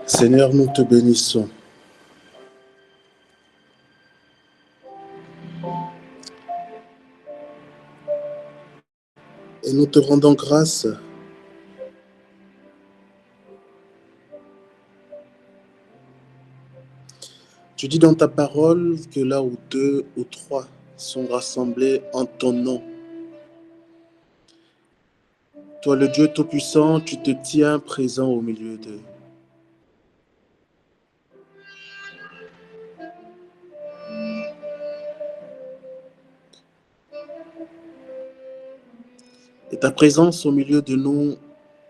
Seigneur, nous te bénissons. Et nous te rendons grâce Tu dis dans ta parole que là où 2 ou 3 sont rassemblés en ton nom, toi le Dieu Tout-Puissant, tu te tiens présent au milieu d'eux. Et ta présence au milieu de nous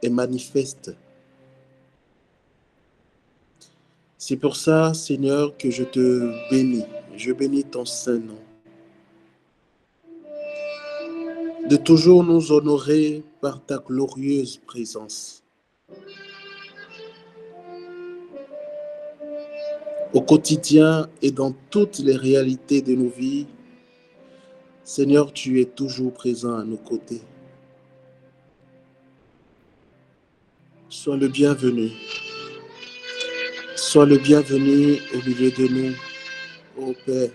est manifeste. C'est pour ça, Seigneur, que je te bénis. Je bénis ton Saint-Nom. De toujours nous honorer par ta glorieuse présence. Au quotidien et dans toutes les réalités de nos vies, Seigneur, tu es toujours présent à nos côtés. Sois le bienvenu. Sois le bienvenu au milieu de nous, ô Père.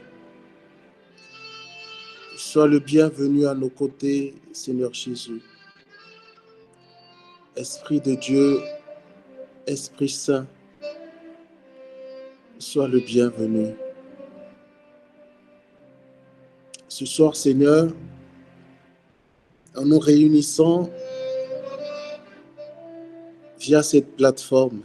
Sois le bienvenu à nos côtés, Seigneur Jésus. Esprit de Dieu, Esprit Saint, sois le bienvenu. Ce soir, Seigneur, en nous réunissant via cette plateforme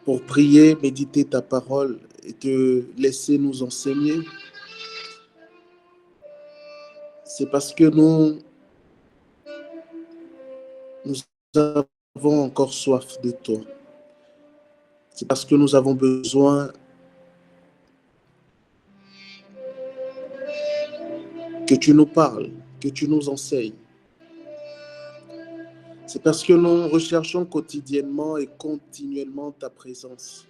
pour prier, méditer ta parole et te laisser nous enseigner, c'est parce que nous avons encore soif de toi. C'est parce que nous avons besoin que tu nous parles, que tu nous enseignes. C'est parce que nous recherchons quotidiennement et continuellement ta présence.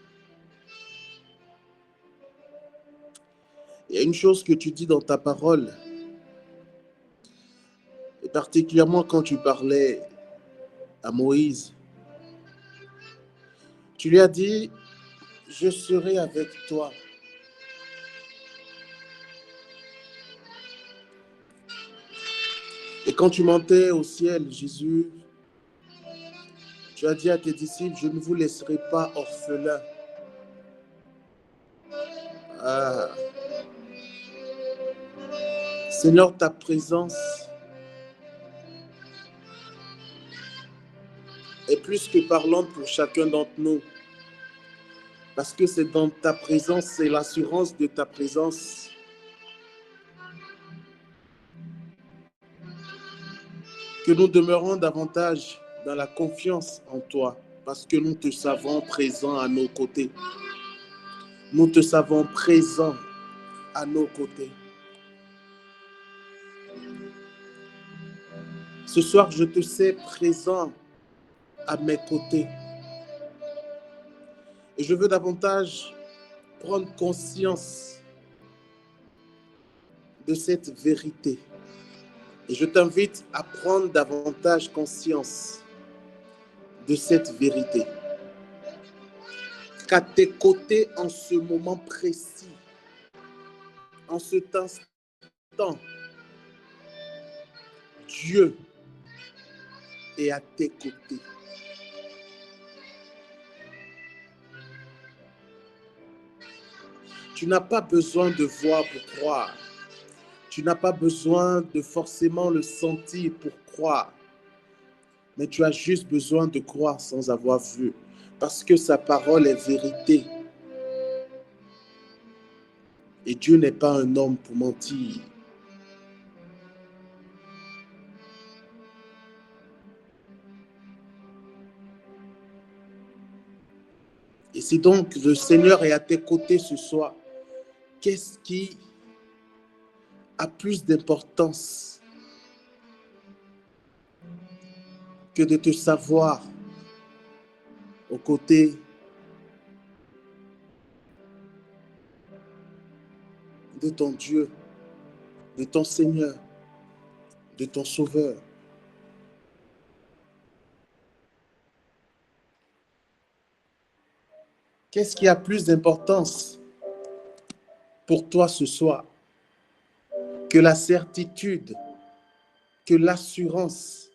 Il y a une chose que tu dis dans ta parole, et particulièrement quand tu parlais à Moïse. Tu lui as dit, je serai avec toi. Et quand tu montais au ciel, Jésus, tu as dit à tes disciples, je ne vous laisserai pas orphelins. Ah. Seigneur, ta présence est plus que parlante pour chacun d'entre nous. Parce que c'est dans ta présence, c'est l'assurance de ta présence que nous demeurons davantage dans la confiance en toi, parce que nous te savons présent à nos côtés. Nous te savons présent à nos côtés. Ce soir, je te sais présent à mes côtés. Et je veux davantage prendre conscience de cette vérité. Et je t'invite à prendre davantage conscience de cette vérité. Qu'à tes côtés en ce moment précis, en cet instant, Dieu est à tes côtés. Tu n'as pas besoin de voir pour croire. Tu n'as pas besoin de forcément le sentir pour croire. Mais tu as juste besoin de croire sans avoir vu. Parce que sa parole est vérité. Et Dieu n'est pas un homme pour mentir. Et si donc le Seigneur est à tes côtés ce soir, qu'est-ce qui a plus d'importance que de te savoir aux côtés de ton Dieu, de ton Seigneur, de ton Sauveur? Qu'est-ce qui a plus d'importance pour toi ce soir que la certitude, que l'assurance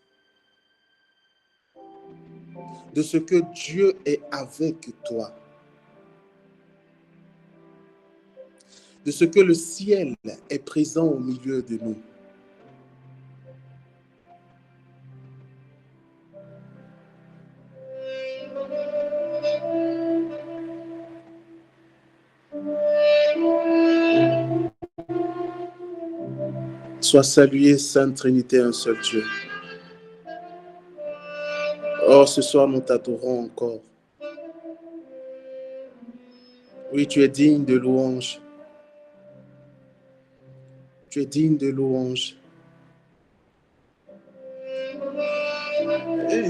de ce que Dieu est avec toi, de ce que le ciel est présent au milieu de nous? Sois salué, Sainte Trinité, un seul Dieu. Oh, ce soir, nous t'adorons encore. Oui, tu es digne de louange. Tu es digne de louange. Tu es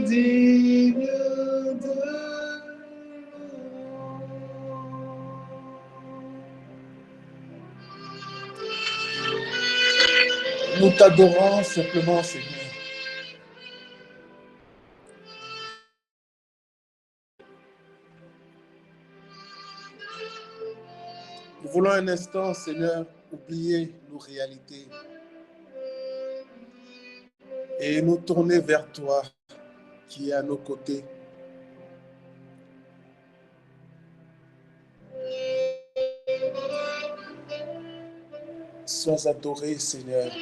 digne de... Nous t'adorons simplement, Seigneur. Nous voulons un instant, Seigneur, oublier nos réalités et nous tourner vers toi qui est à nos côtés. Sois adoré, Seigneur.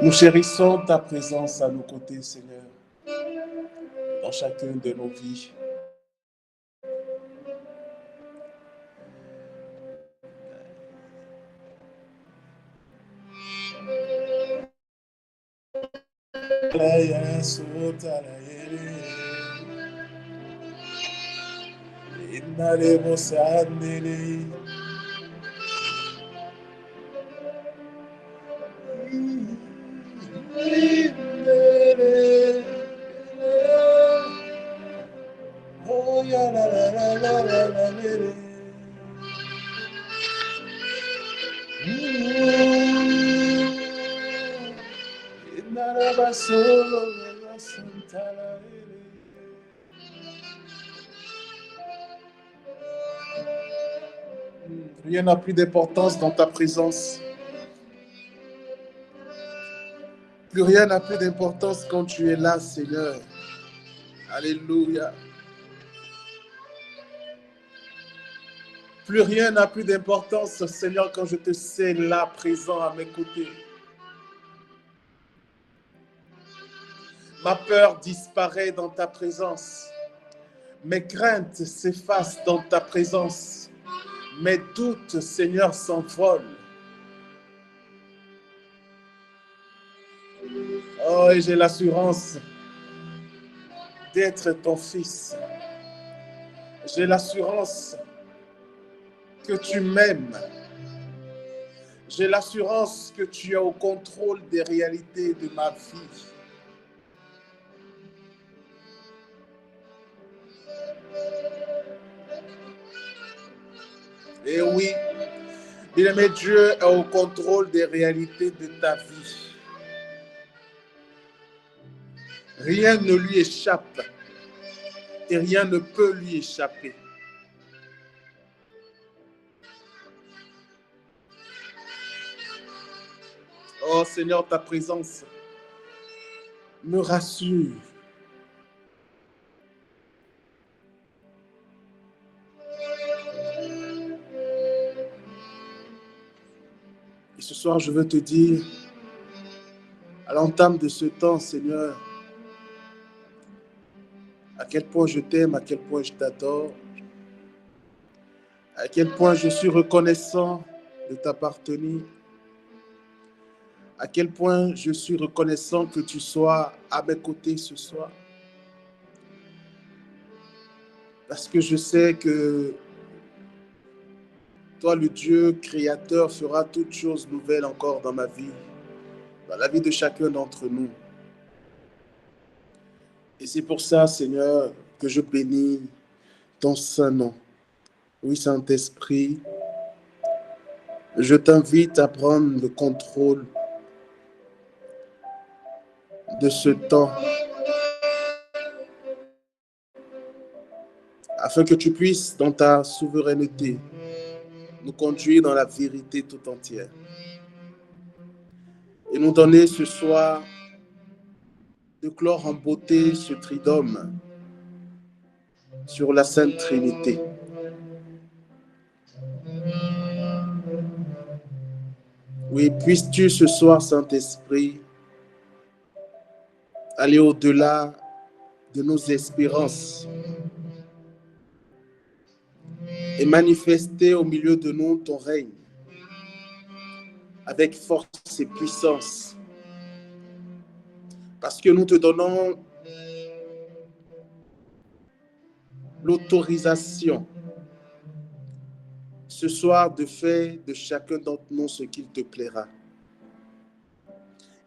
Nous chérissons ta présence à nos côtés, Seigneur, dans chacune de nos vies. Rien n'a plus d'importance dans ta présence. Plus rien n'a plus d'importance quand tu es là, Seigneur. Alléluia. Plus rien n'a plus d'importance, Seigneur, quand je te sais là, présent à mes côtés. Ma peur disparaît dans ta présence. Mes craintes s'effacent dans ta présence. Mes doutes, Seigneur, s'envolent. Oh, et j'ai l'assurance d'être ton fils. J'ai l'assurance que tu m'aimes. J'ai l'assurance que tu es au contrôle des réalités de ma vie. Et oui, bien-aimé, Dieu est au contrôle des réalités de ta vie. Rien ne lui échappe et rien ne peut lui échapper. Oh Seigneur, ta présence me rassure. Et ce soir, je veux te dire, à l'entame de ce temps, Seigneur, à quel point je t'aime, à quel point je t'adore, à quel point je suis reconnaissant de t'appartenir, à quel point je suis reconnaissant que tu sois à mes côtés ce soir. Parce que je sais que toi, le Dieu créateur, fera toutes choses nouvelles encore dans ma vie, dans la vie de chacun d'entre nous. Et c'est pour ça, Seigneur, que je bénis ton saint nom. Oui, Saint-Esprit, je t'invite à prendre le contrôle de ce temps afin que tu puisses, dans ta souveraineté, nous conduire dans la vérité tout entière et nous donner ce soir de clore en beauté ce tridome sur la Sainte Trinité. Oui, puisses-tu ce soir, Saint-Esprit, aller au-delà de nos espérances et manifester au milieu de nous ton règne avec force et puissance. Parce que nous te donnons l'autorisation ce soir de faire de chacun d'entre nous ce qu'il te plaira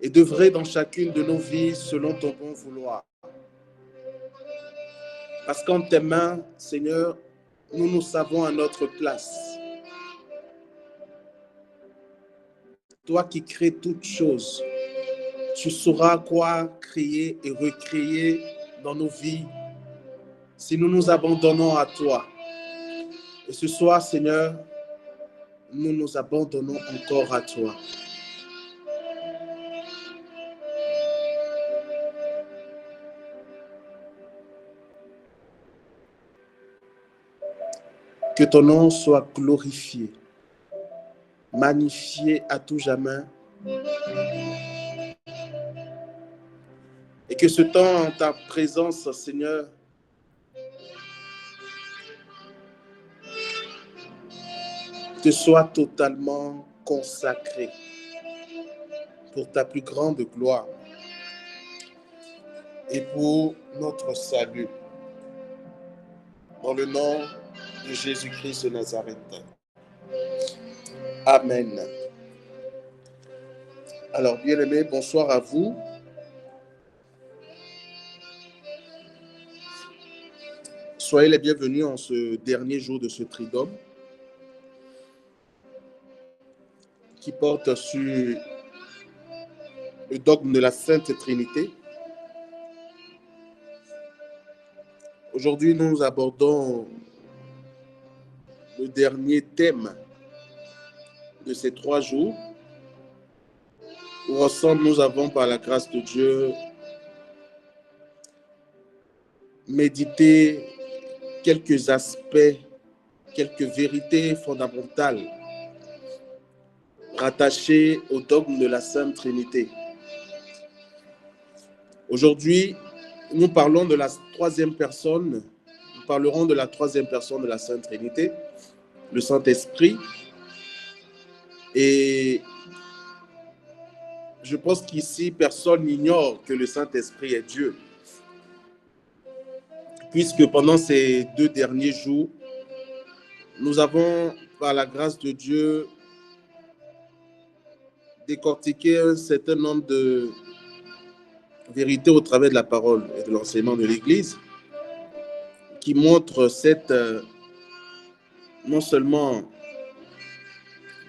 et d'œuvrer dans chacune de nos vies selon ton bon vouloir. Parce qu'en tes mains, Seigneur, nous nous savons à notre place. Toi qui crées toutes choses, tu sauras quoi créer et recréer dans nos vies si nous nous abandonnons à toi. Et ce soir, Seigneur, nous nous abandonnons encore à toi. Que ton nom soit glorifié, magnifié à tout jamais. Et que ce temps en ta présence, Seigneur, te soit totalement consacré pour ta plus grande gloire et pour notre salut. Dans le nom de Jésus-Christ de Nazareth. Amen. Alors, bien-aimés, bonsoir à vous. Soyez les bienvenus en ce dernier jour de ce tridome qui porte sur le dogme de la Sainte Trinité. Aujourd'hui, nous abordons le dernier thème de ces 3 jours, où ensemble nous avons, par la grâce de Dieu, médité quelques aspects, quelques vérités fondamentales rattachées au dogme de la Sainte Trinité. Aujourd'hui, nous parlons de la troisième personne, nous parlerons de la troisième personne de la Sainte Trinité, le Saint-Esprit. Et je pense qu'ici, personne n'ignore que le Saint-Esprit est Dieu. Puisque pendant ces 2 derniers jours, nous avons, par la grâce de Dieu, décortiqué un certain nombre de vérités au travers de la parole et de l'enseignement de l'Église, qui montrent cette, non seulement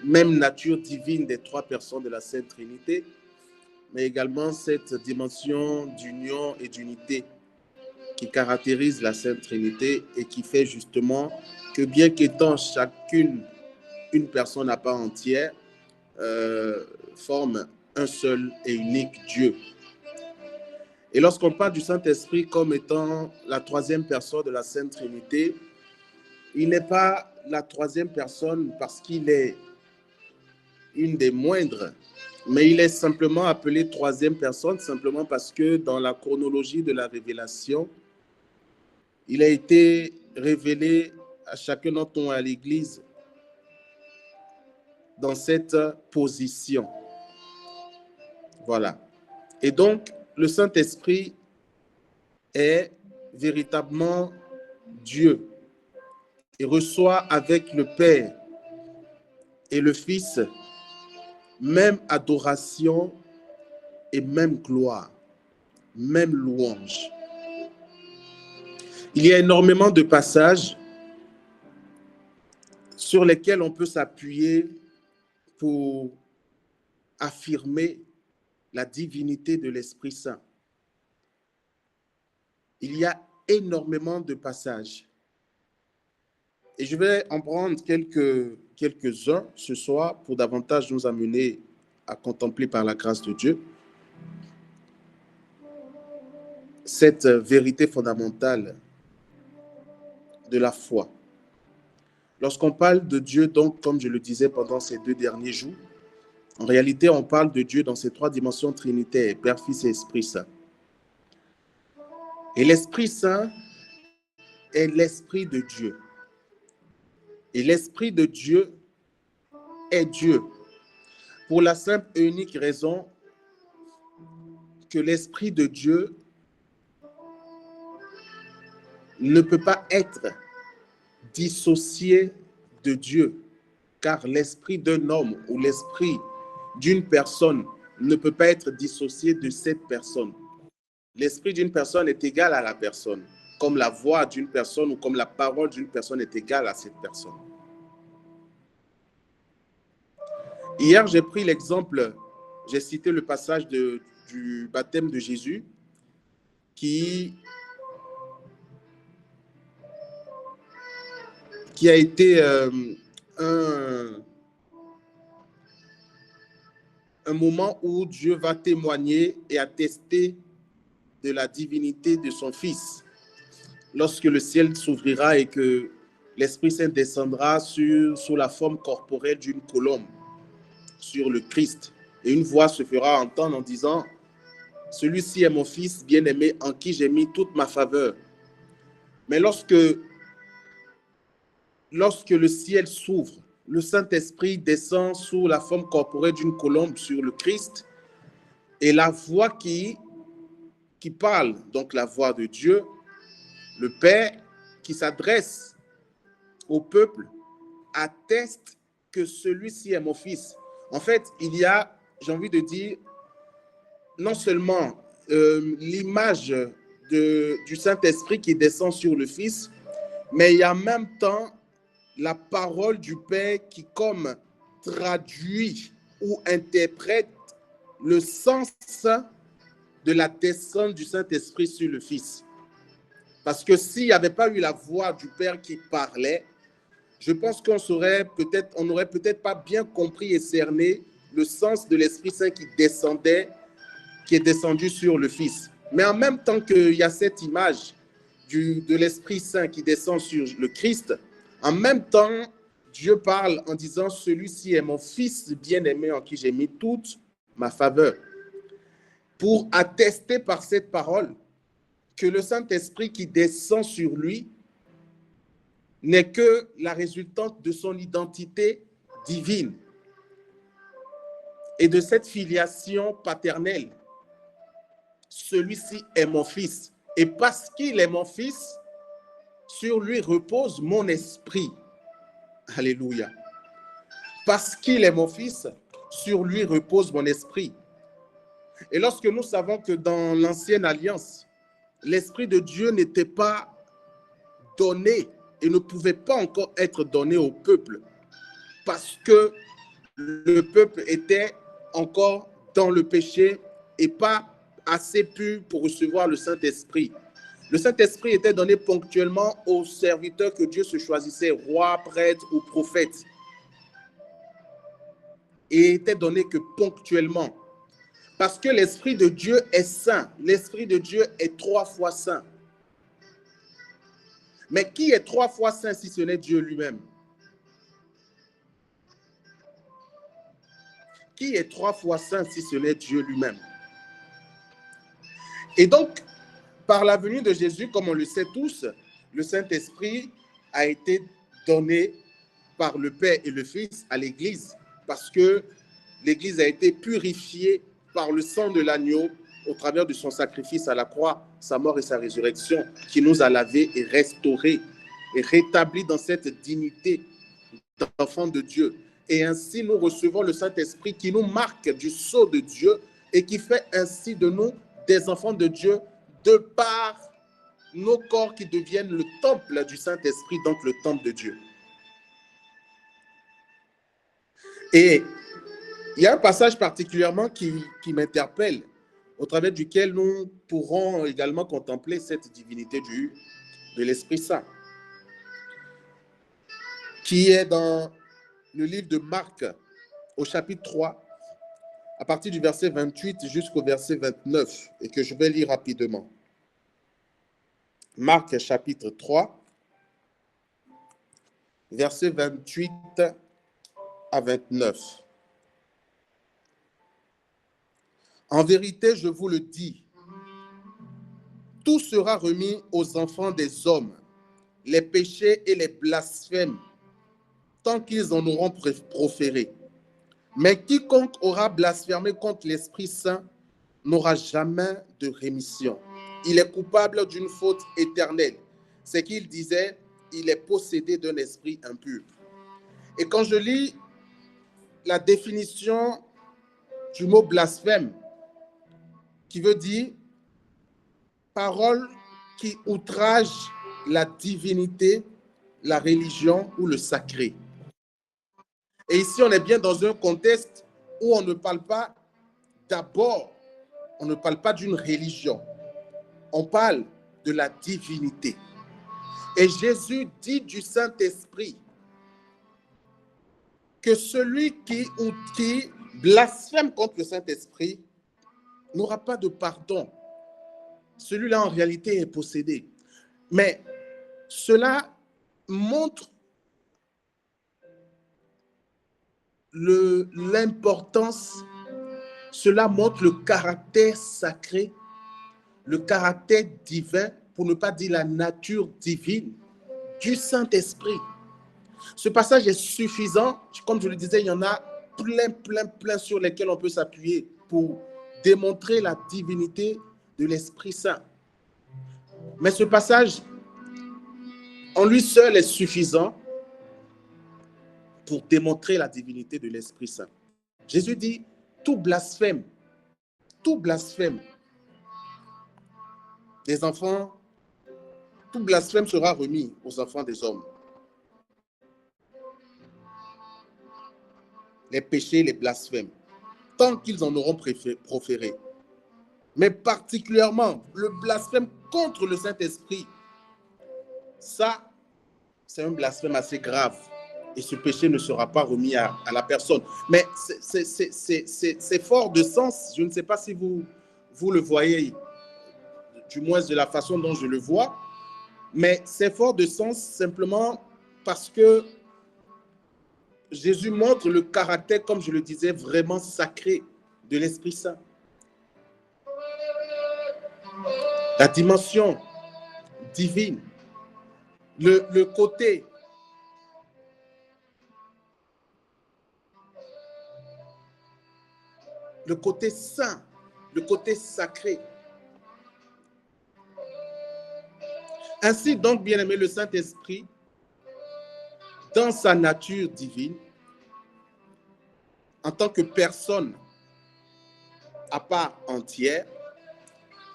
même nature divine des 3 personnes de la Sainte Trinité, mais également cette dimension d'union et d'unité qui caractérise la Sainte Trinité et qui fait justement que bien qu'étant chacune une personne à part entière, forme un seul et unique Dieu. Et lorsqu'on parle du Saint-Esprit comme étant la troisième personne de la Sainte Trinité, il n'est pas la troisième personne parce qu'il est une des moindres, mais il est simplement appelé troisième personne simplement parce que dans la chronologie de la révélation, il a été révélé à chacun d'entre nous à l'Église dans cette position. Voilà. Et donc, le Saint-Esprit est véritablement Dieu et reçoit avec le Père et le Fils même adoration et même gloire, même louange. Il y a énormément de passages sur lesquels on peut s'appuyer pour affirmer la divinité de l'Esprit Saint. Il y a énormément de passages. Et je vais en prendre quelques-uns ce soir pour davantage nous amener à contempler par la grâce de Dieu cette vérité fondamentale de la foi. Lorsqu'on parle de Dieu, donc, comme je le disais pendant ces 2 derniers jours, en réalité, on parle de Dieu dans ces 3 dimensions trinitaires, Père, Fils et Esprit Saint. Et l'Esprit Saint est l'Esprit de Dieu. Et l'Esprit de Dieu est Dieu. Pour la simple et unique raison que l'Esprit de Dieu ne peut pas être dissocié de Dieu, car l'esprit d'un homme ou l'esprit d'une personne ne peut pas être dissocié de cette personne. L'esprit d'une personne est égal à la personne, comme la voix d'une personne ou comme la parole d'une personne est égale à cette personne. Hier, j'ai pris l'exemple, j'ai cité le passage du baptême de Jésus qui a été un moment où Dieu va témoigner et attester de la divinité de son Fils. Lorsque le ciel s'ouvrira et que l'Esprit Saint descendra sous la forme corporelle d'une colombe sur le Christ. Et une voix se fera entendre en disant « Celui-ci est mon Fils bien-aimé en qui j'ai mis toute ma faveur. » Mais lorsque le ciel s'ouvre, le Saint-Esprit descend sous la forme corporelle d'une colombe sur le Christ et la voix qui parle, donc la voix de Dieu, le Père, qui s'adresse au peuple, atteste que celui-ci est mon Fils. En fait, il y a, j'ai envie de dire, non seulement l'image du Saint-Esprit qui descend sur le Fils, mais il y a en même temps la parole du Père qui comme traduit ou interprète le sens de la descente du Saint-Esprit sur le Fils. Parce que s'il n'y avait pas eu la voix du Père qui parlait, je pense qu'on n'aurait peut-être pas bien compris et cerné le sens de l'Esprit Saint qui est descendu sur le Fils. Mais en même temps qu'il y a cette image de l'Esprit Saint qui descend sur le Christ, en même temps, Dieu parle en disant « Celui-ci est mon Fils bien-aimé en qui j'ai mis toute ma faveur » pour attester par cette parole que le Saint-Esprit qui descend sur lui n'est que la résultante de son identité divine et de cette filiation paternelle. Celui-ci est mon Fils. Et parce qu'il est mon Fils, sur lui repose mon esprit. Alléluia. Parce qu'il est mon Fils, sur lui repose mon esprit. Et lorsque nous savons que dans l'ancienne alliance, l'Esprit de Dieu n'était pas donné et ne pouvait pas encore être donné au peuple parce que le peuple était encore dans le péché et pas assez pur pour recevoir le Saint-Esprit. Le Saint-Esprit était donné ponctuellement aux serviteurs que Dieu se choisissait, rois, prêtres ou prophètes. Et était donné que ponctuellement. Parce que l'Esprit de Dieu est saint. L'Esprit de Dieu est 3 fois saint. Mais qui est 3 fois saint si ce n'est Dieu lui-même? Qui est 3 fois saint si ce n'est Dieu lui-même? Et donc, par la venue de Jésus, comme on le sait tous, le Saint-Esprit a été donné par le Père et le Fils à l'Église parce que l'Église a été purifiée par le sang de l'agneau au travers de son sacrifice à la croix, sa mort et sa résurrection, qui nous a lavés et restaurés et rétablis dans cette dignité d'enfants de Dieu. Et ainsi, nous recevons le Saint-Esprit qui nous marque du sceau de Dieu et qui fait ainsi de nous des enfants de Dieu de par nos corps qui deviennent le temple du Saint-Esprit, donc le temple de Dieu. Et il y a un passage particulièrement qui m'interpelle, au travers duquel nous pourrons également contempler cette divinité de l'Esprit Saint, qui est dans le livre de Marc, au chapitre 3, à partir du verset 28 jusqu'au verset 29, et que je vais lire rapidement. Marc, chapitre 3, verset 28 à 29. En vérité, je vous le dis, tout sera remis aux enfants des hommes, les péchés et les blasphèmes, tant qu'ils en auront proféré. Mais quiconque aura blasphémé contre l'Esprit Saint n'aura jamais de rémission. Il est coupable d'une faute éternelle. C'est qu'il disait, il est possédé d'un esprit impur. Et quand je lis la définition du mot blasphème, qui veut dire parole qui outrage la divinité, la religion ou le sacré. Et ici, on est bien dans un contexte où on ne parle pas d'abord, on ne parle pas d'une religion, on parle de la divinité. Et Jésus dit du Saint-Esprit que celui qui blasphème contre le Saint-Esprit n'aura pas de pardon. Celui-là, en réalité, est possédé. Mais cela montre l'importance, cela montre le caractère sacré, le caractère divin, pour ne pas dire la nature divine du Saint-Esprit. Ce passage est suffisant. Comme je le disais, il y en a plein sur lesquels on peut s'appuyer pour démontrer la divinité de l'Esprit Saint. Mais ce passage, en lui seul, est suffisant pour démontrer la divinité de l'Esprit Saint. Jésus dit, tout blasphème des enfants, tout blasphème sera remis aux enfants des hommes. Les péchés, les blasphèmes, tant qu'ils en auront proféré. Mais particulièrement, le blasphème contre le Saint-Esprit, ça, c'est un blasphème assez grave. Et ce péché ne sera pas remis à la personne. Mais c'est fort de sens. Je ne sais pas si vous le voyez, du moins de la façon dont je le vois. Mais c'est fort de sens simplement parce que Jésus montre le caractère, comme je le disais, vraiment sacré de l'Esprit Saint. La dimension divine, le côté saint, le côté sacré. Ainsi donc, bien-aimé, le Saint-Esprit, dans sa nature divine, en tant que personne à part entière,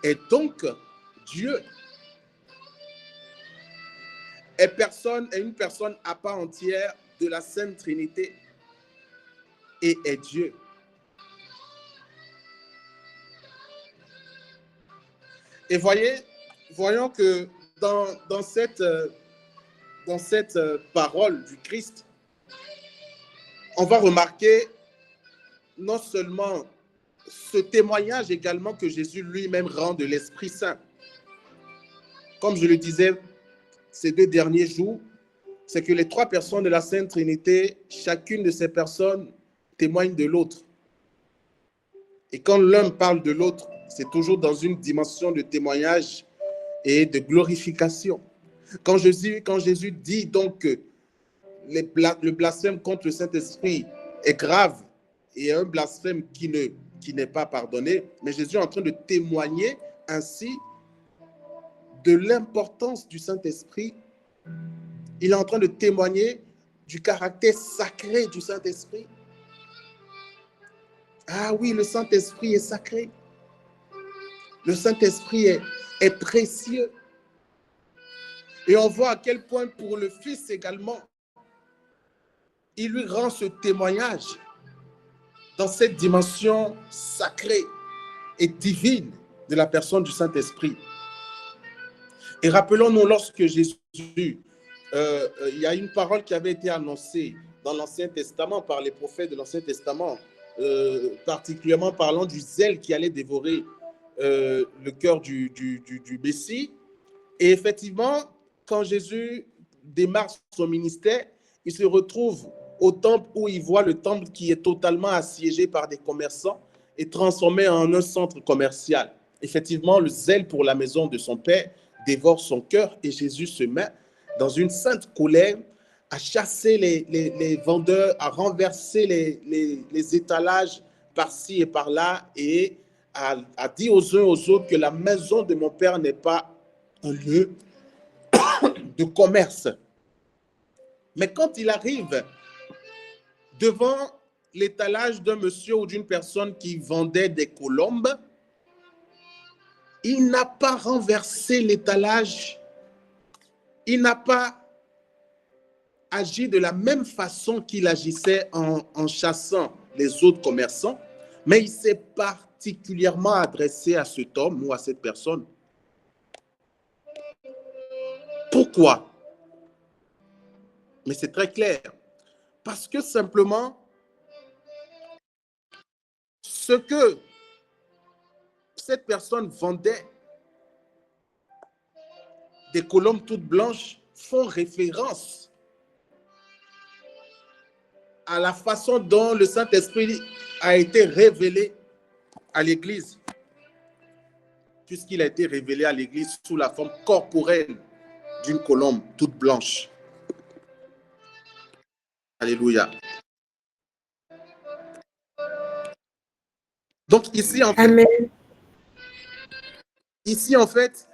est donc Dieu. Est une personne à part entière de la Sainte Trinité et est Dieu. Et voyons que dans cette parole du Christ, on va remarquer non seulement ce témoignage également que Jésus lui-même rend de l'Esprit Saint. Comme je le disais ces 2 derniers jours, c'est que les 3 personnes de la Sainte Trinité, chacune de ces personnes témoigne de l'autre. Et quand l'un parle de l'autre, c'est toujours dans une dimension de témoignage et de glorification. Quand Jésus dit donc que le blasphème contre le Saint-Esprit est grave et un blasphème qui n'est pas pardonné, mais Jésus est en train de témoigner ainsi de l'importance du Saint-Esprit. Il est en train de témoigner du caractère sacré du Saint-Esprit. Ah oui, le Saint-Esprit est sacré. Le Saint-Esprit est précieux. Et on voit à quel point pour le Fils également, il lui rend ce témoignage dans cette dimension sacrée et divine de la personne du Saint-Esprit. Et rappelons-nous, lorsque Jésus, il y a une parole qui avait été annoncée dans l'Ancien Testament par les prophètes de l'Ancien Testament, particulièrement parlant du zèle qui allait dévorer le cœur du Messie. Et effectivement, quand Jésus démarre son ministère, il se retrouve au temple où il voit le temple qui est totalement assiégé par des commerçants et transformé en un centre commercial. Effectivement, le zèle pour la maison de son Père dévore son cœur et Jésus se met dans une sainte colère à chasser les vendeurs, à renverser les étalages par-ci et par-là et à dire aux uns aux autres que la maison de mon Père n'est pas un lieu de commerce. Mais quand il arrive devant l'étalage d'un monsieur ou d'une personne qui vendait des colombes, il n'a pas renversé l'étalage, il n'a pas agi de la même façon qu'il agissait en chassant les autres commerçants, mais il s'est particulièrement adressé à cet homme ou à cette personne. Pourquoi? Mais c'est très clair. Parce que simplement, ce que cette personne vendait, des colombes toutes blanches, font référence à la façon dont le Saint-Esprit a été révélé à l'Église, puisqu'il a été révélé à l'Église sous la forme corporelle d'une colombe toute blanche. Alléluia. Donc Amen. Ici en fait,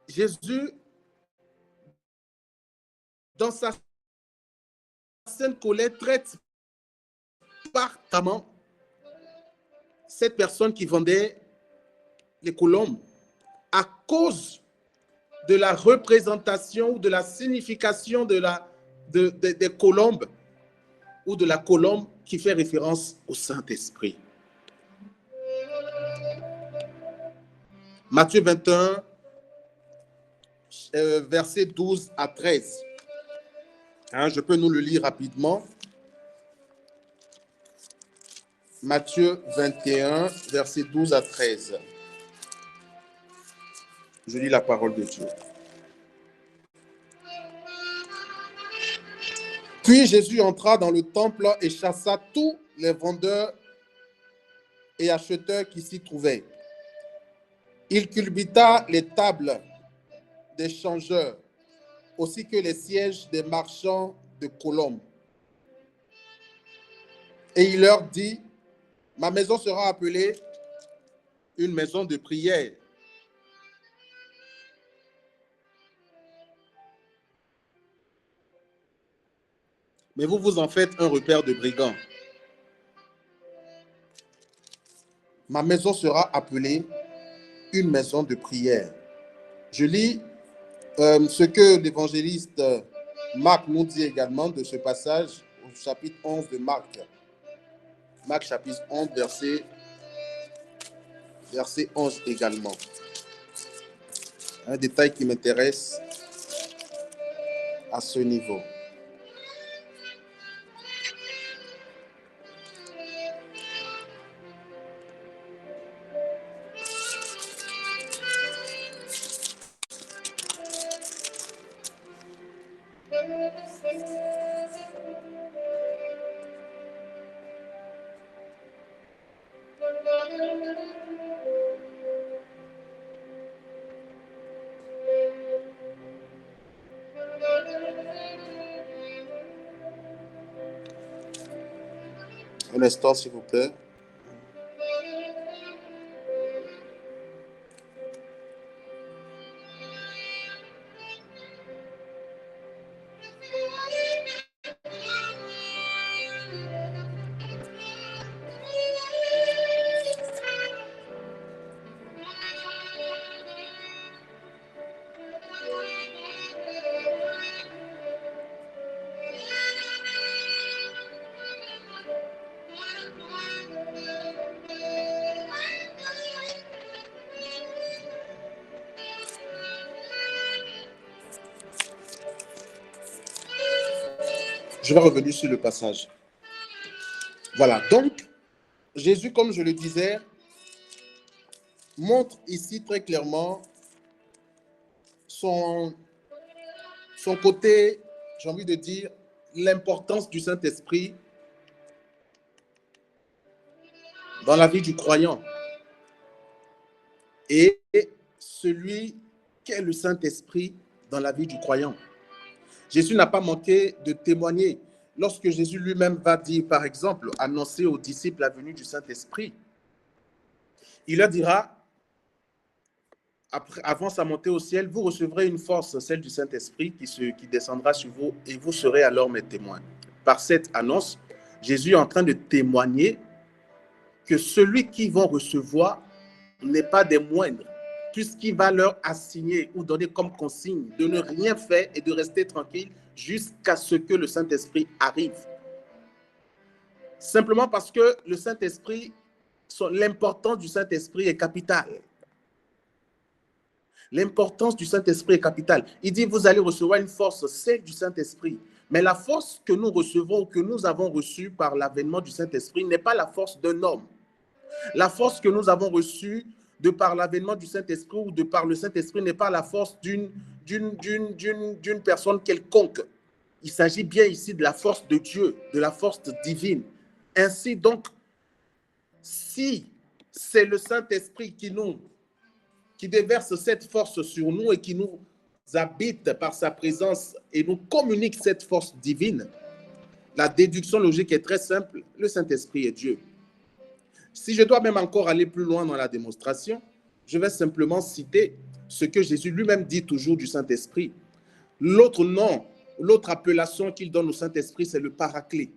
Jésus, dans sa sainte colère, traite partamment cette personne qui vendait les colombes à cause de la représentation ou de la signification des colombes ou de la colombe qui fait référence au Saint-Esprit. Matthieu 21, versets 12 à 13. Je peux nous le lire rapidement. Matthieu 21, versets 12 à 13. Je lis la parole de Dieu. Puis Jésus entra dans le temple et chassa tous les vendeurs et acheteurs qui s'y trouvaient. Il culbuta les tables des changeurs, aussi que les sièges des marchands de colombes. Et il leur dit, ma maison sera appelée une maison de prière. Mais vous vous en faites un repère de brigands. Ma maison sera appelée une maison de prière. Je lis ce que l'évangéliste Marc nous dit également de ce passage au chapitre 11 de Marc. Marc chapitre 11, verset 11 également. Un détail qui m'intéresse à ce niveau. Un instant, s'il vous plaît. Je vais revenir sur le passage. Voilà, donc, Jésus, comme je le disais, montre ici très clairement son côté, j'ai envie de dire, l'importance du Saint-Esprit dans la vie du croyant. Et celui qu'est le Saint-Esprit dans la vie du croyant. Jésus n'a pas manqué de témoigner. Lorsque Jésus lui-même va dire, par exemple, annoncer aux disciples la venue du Saint-Esprit, il leur dira, avant sa montée au ciel, vous recevrez une force, celle du Saint-Esprit, qui descendra sur vous et vous serez alors mes témoins. Par cette annonce, Jésus est en train de témoigner que celui qu'ils vont recevoir n'est pas des moindres, puisqu'il va leur assigner ou donner comme consigne de ne rien faire et de rester tranquille jusqu'à ce que le Saint-Esprit arrive. Simplement parce que le Saint-Esprit, l'importance du Saint-Esprit est capitale. L'importance du Saint-Esprit est capitale. Il dit, vous allez recevoir une force, celle du Saint-Esprit. Mais la force que nous recevons, que nous avons reçue par l'avènement du Saint-Esprit, n'est pas la force d'un homme. La force que nous avons reçue de par l'avènement du Saint-Esprit ou de par le Saint-Esprit n'est pas la force d'une personne quelconque. Il s'agit bien ici de la force de Dieu, de la force divine. Ainsi donc, si c'est le Saint-Esprit qui déverse cette force sur nous et qui nous habite par sa présence et nous communique cette force divine, la déduction logique est très simple, le Saint-Esprit est Dieu. Si je dois même encore aller plus loin dans la démonstration, je vais simplement citer ce que Jésus lui-même dit toujours du Saint-Esprit. L'autre nom, l'autre appellation qu'il donne au Saint-Esprit, c'est le Paraclet.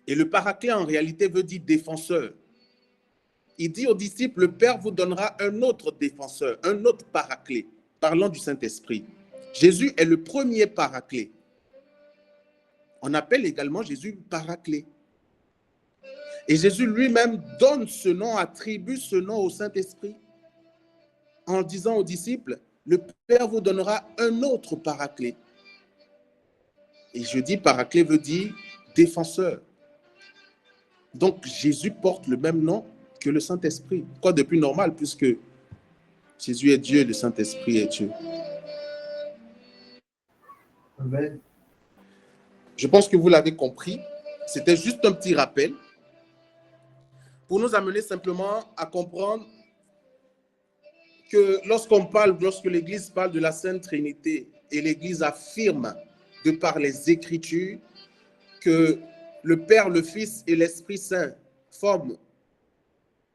Et le Paraclet, en réalité, veut dire défenseur. Il dit aux disciples, le Père vous donnera un autre défenseur, un autre Paraclet, parlant du Saint-Esprit. Jésus est le premier Paraclet. On appelle également Jésus Paraclet. Et Jésus lui-même donne ce nom, attribue ce nom au Saint-Esprit en disant aux disciples, le Père vous donnera un autre Paraclet. Et je dis Paraclet veut dire défenseur. Donc Jésus porte le même nom que le Saint-Esprit. Quoi de plus normal puisque Jésus est Dieu et le Saint-Esprit est Dieu. Amen. Je pense que vous l'avez compris. C'était juste un petit rappel pour nous amener simplement à comprendre que lorsque l'Église parle de la Sainte Trinité et l'Église affirme de par les Écritures que le Père, le Fils et l'Esprit Saint forment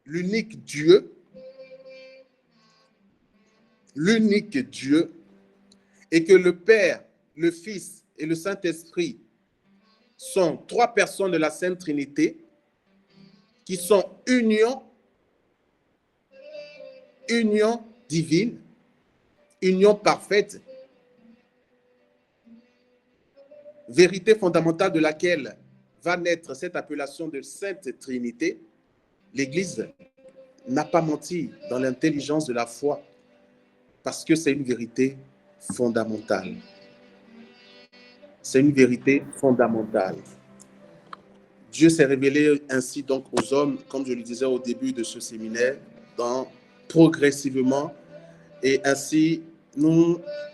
l'unique Dieu, et que le Père, le Fils et le Saint-Esprit sont trois personnes de la Sainte Trinité qui sont union divine, union parfaite, vérité fondamentale de laquelle va naître cette appellation de Sainte Trinité. L'Église n'a pas menti dans l'intelligence de la foi parce que c'est une vérité fondamentale. C'est une vérité fondamentale. Dieu s'est révélé ainsi donc aux hommes, comme je le disais au début de ce séminaire, progressivement, et ainsi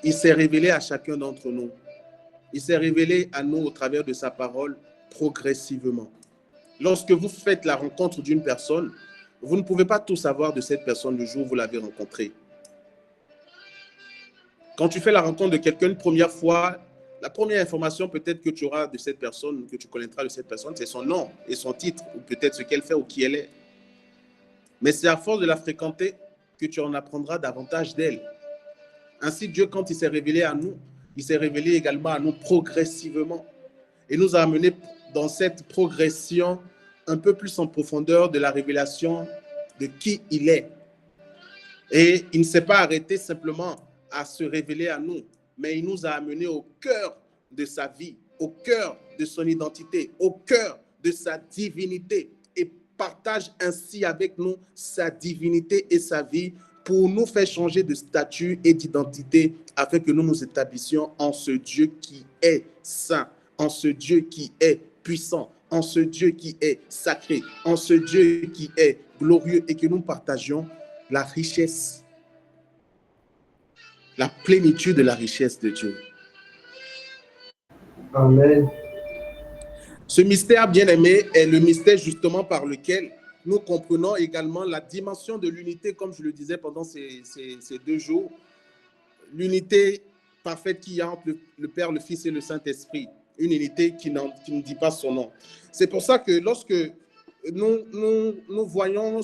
il s'est révélé à chacun d'entre nous. Il s'est révélé à nous au travers de sa parole progressivement. Lorsque vous faites la rencontre d'une personne, vous ne pouvez pas tout savoir de cette personne le jour où vous l'avez rencontrée. Quand tu fais la rencontre de quelqu'un une première fois, la première information peut-être que tu auras de cette personne, que tu connaîtras de cette personne, c'est son nom et son titre, ou peut-être ce qu'elle fait ou qui elle est. Mais c'est à force de la fréquenter que tu en apprendras davantage d'elle. Ainsi, Dieu, quand il s'est révélé à nous, il s'est révélé également à nous progressivement et nous a amenés dans cette progression un peu plus en profondeur de la révélation de qui il est. Et il ne s'est pas arrêté simplement à se révéler à nous, mais il nous a amenés au cœur de sa vie, au cœur de son identité, au cœur de sa divinité et partage ainsi avec nous sa divinité et sa vie pour nous faire changer de statut et d'identité afin que nous nous établissions en ce Dieu qui est saint, en ce Dieu qui est puissant, en ce Dieu qui est sacré, en ce Dieu qui est glorieux et que nous partagions la richesse, la plénitude de la richesse de Dieu. Amen. Ce mystère bien-aimé est le mystère justement par lequel nous comprenons également la dimension de l'unité, comme je le disais pendant ces 2 jours, l'unité parfaite qu'il y a entre le Père, le Fils et le Saint-Esprit, une unité qui ne dit pas son nom. C'est pour ça que lorsque nous voyons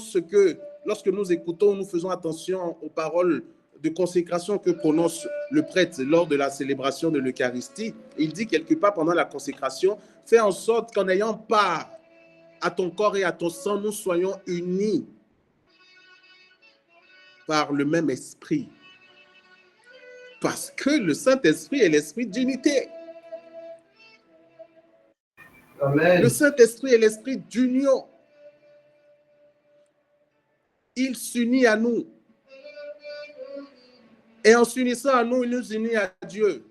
lorsque nous écoutons, nous faisons attention aux paroles de consécration que prononce le prêtre lors de la célébration de l'Eucharistie, il dit quelque part pendant la consécration, fais en sorte qu'en ayant part à ton corps et à ton sang, nous soyons unis par le même esprit. Parce que le Saint-Esprit est l'esprit d'unité. Amen. Le Saint-Esprit est l'esprit d'union. Il s'unit à nous. Et en s'unissant à nous, il nous unit à Dieu.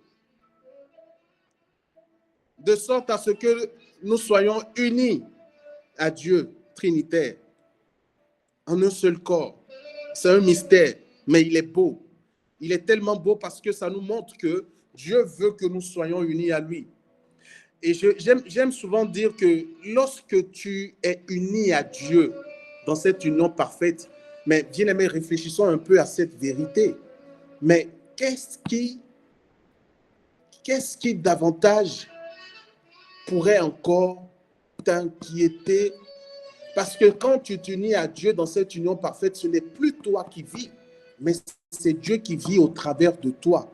De sorte à ce que nous soyons unis à Dieu, trinitaire, en un seul corps. C'est un mystère, mais il est beau. Il est tellement beau parce que ça nous montre que Dieu veut que nous soyons unis à lui. Et j'aime souvent dire que lorsque tu es uni à Dieu dans cette union parfaite, mais bien aimé, réfléchissons un peu à cette vérité. Mais qu'est-ce qui davantage pourrait encore t'inquiéter? Parce que quand tu t'unis à Dieu dans cette union parfaite, ce n'est plus toi qui vis, mais c'est Dieu qui vit au travers de toi.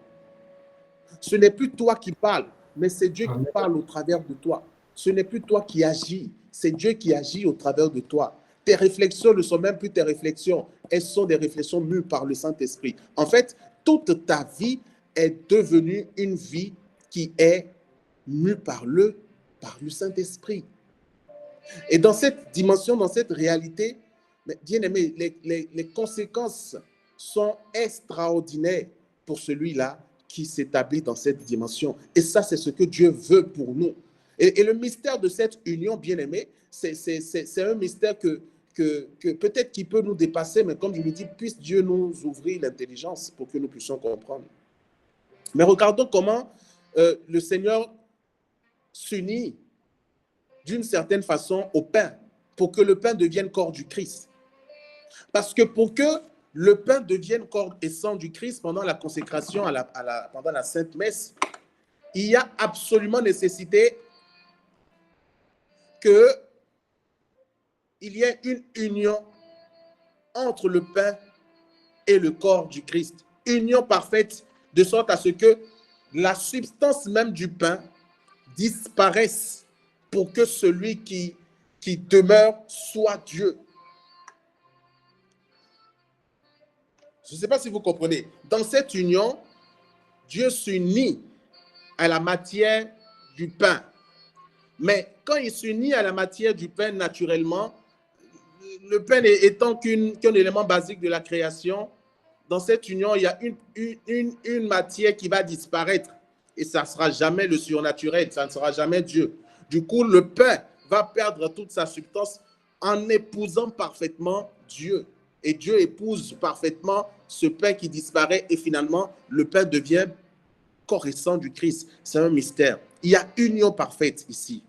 Ce n'est plus toi qui parles, mais c'est Dieu qui parle au travers de toi. Ce n'est plus toi qui agis, c'est Dieu qui agit au travers de toi. Tes réflexions ne sont même plus tes réflexions, elles sont des réflexions mues par le Saint-Esprit. En fait, toute ta vie est devenue une vie qui est mue par le Saint-Esprit. Et dans cette dimension, dans cette réalité, bien aimé, les conséquences sont extraordinaires pour celui-là qui s'établit dans cette dimension. Et ça, c'est ce que Dieu veut pour nous. Et le mystère de cette union, bien aimé, c'est un mystère que peut-être qui peut nous dépasser, mais comme je le dis, puisse Dieu nous ouvrir l'intelligence pour que nous puissions comprendre. Mais regardons comment le Seigneur s'unit d'une certaine façon au pain, pour que le pain devienne corps du Christ. Parce que pour que le pain devienne corps et sang du Christ pendant la consécration, pendant la Sainte Messe, il y a absolument nécessité qu'il y ait une union entre le pain et le corps du Christ. Union parfaite, de sorte à ce que la substance même du pain disparaisse pour que celui qui demeure soit Dieu. Je ne sais pas si vous comprenez. Dans cette union, Dieu s'unit à la matière du pain. Mais quand il s'unit à la matière du pain naturellement, le pain étant qu'un élément basique de la création, dans cette union, il y a une matière qui va disparaître. Et ça ne sera jamais le surnaturel, ça ne sera jamais Dieu. Du coup, le pain va perdre toute sa substance en épousant parfaitement Dieu. Et Dieu épouse parfaitement ce pain qui disparaît et finalement, le pain devient corps et sang du Christ. C'est un mystère. Il y a union parfaite ici.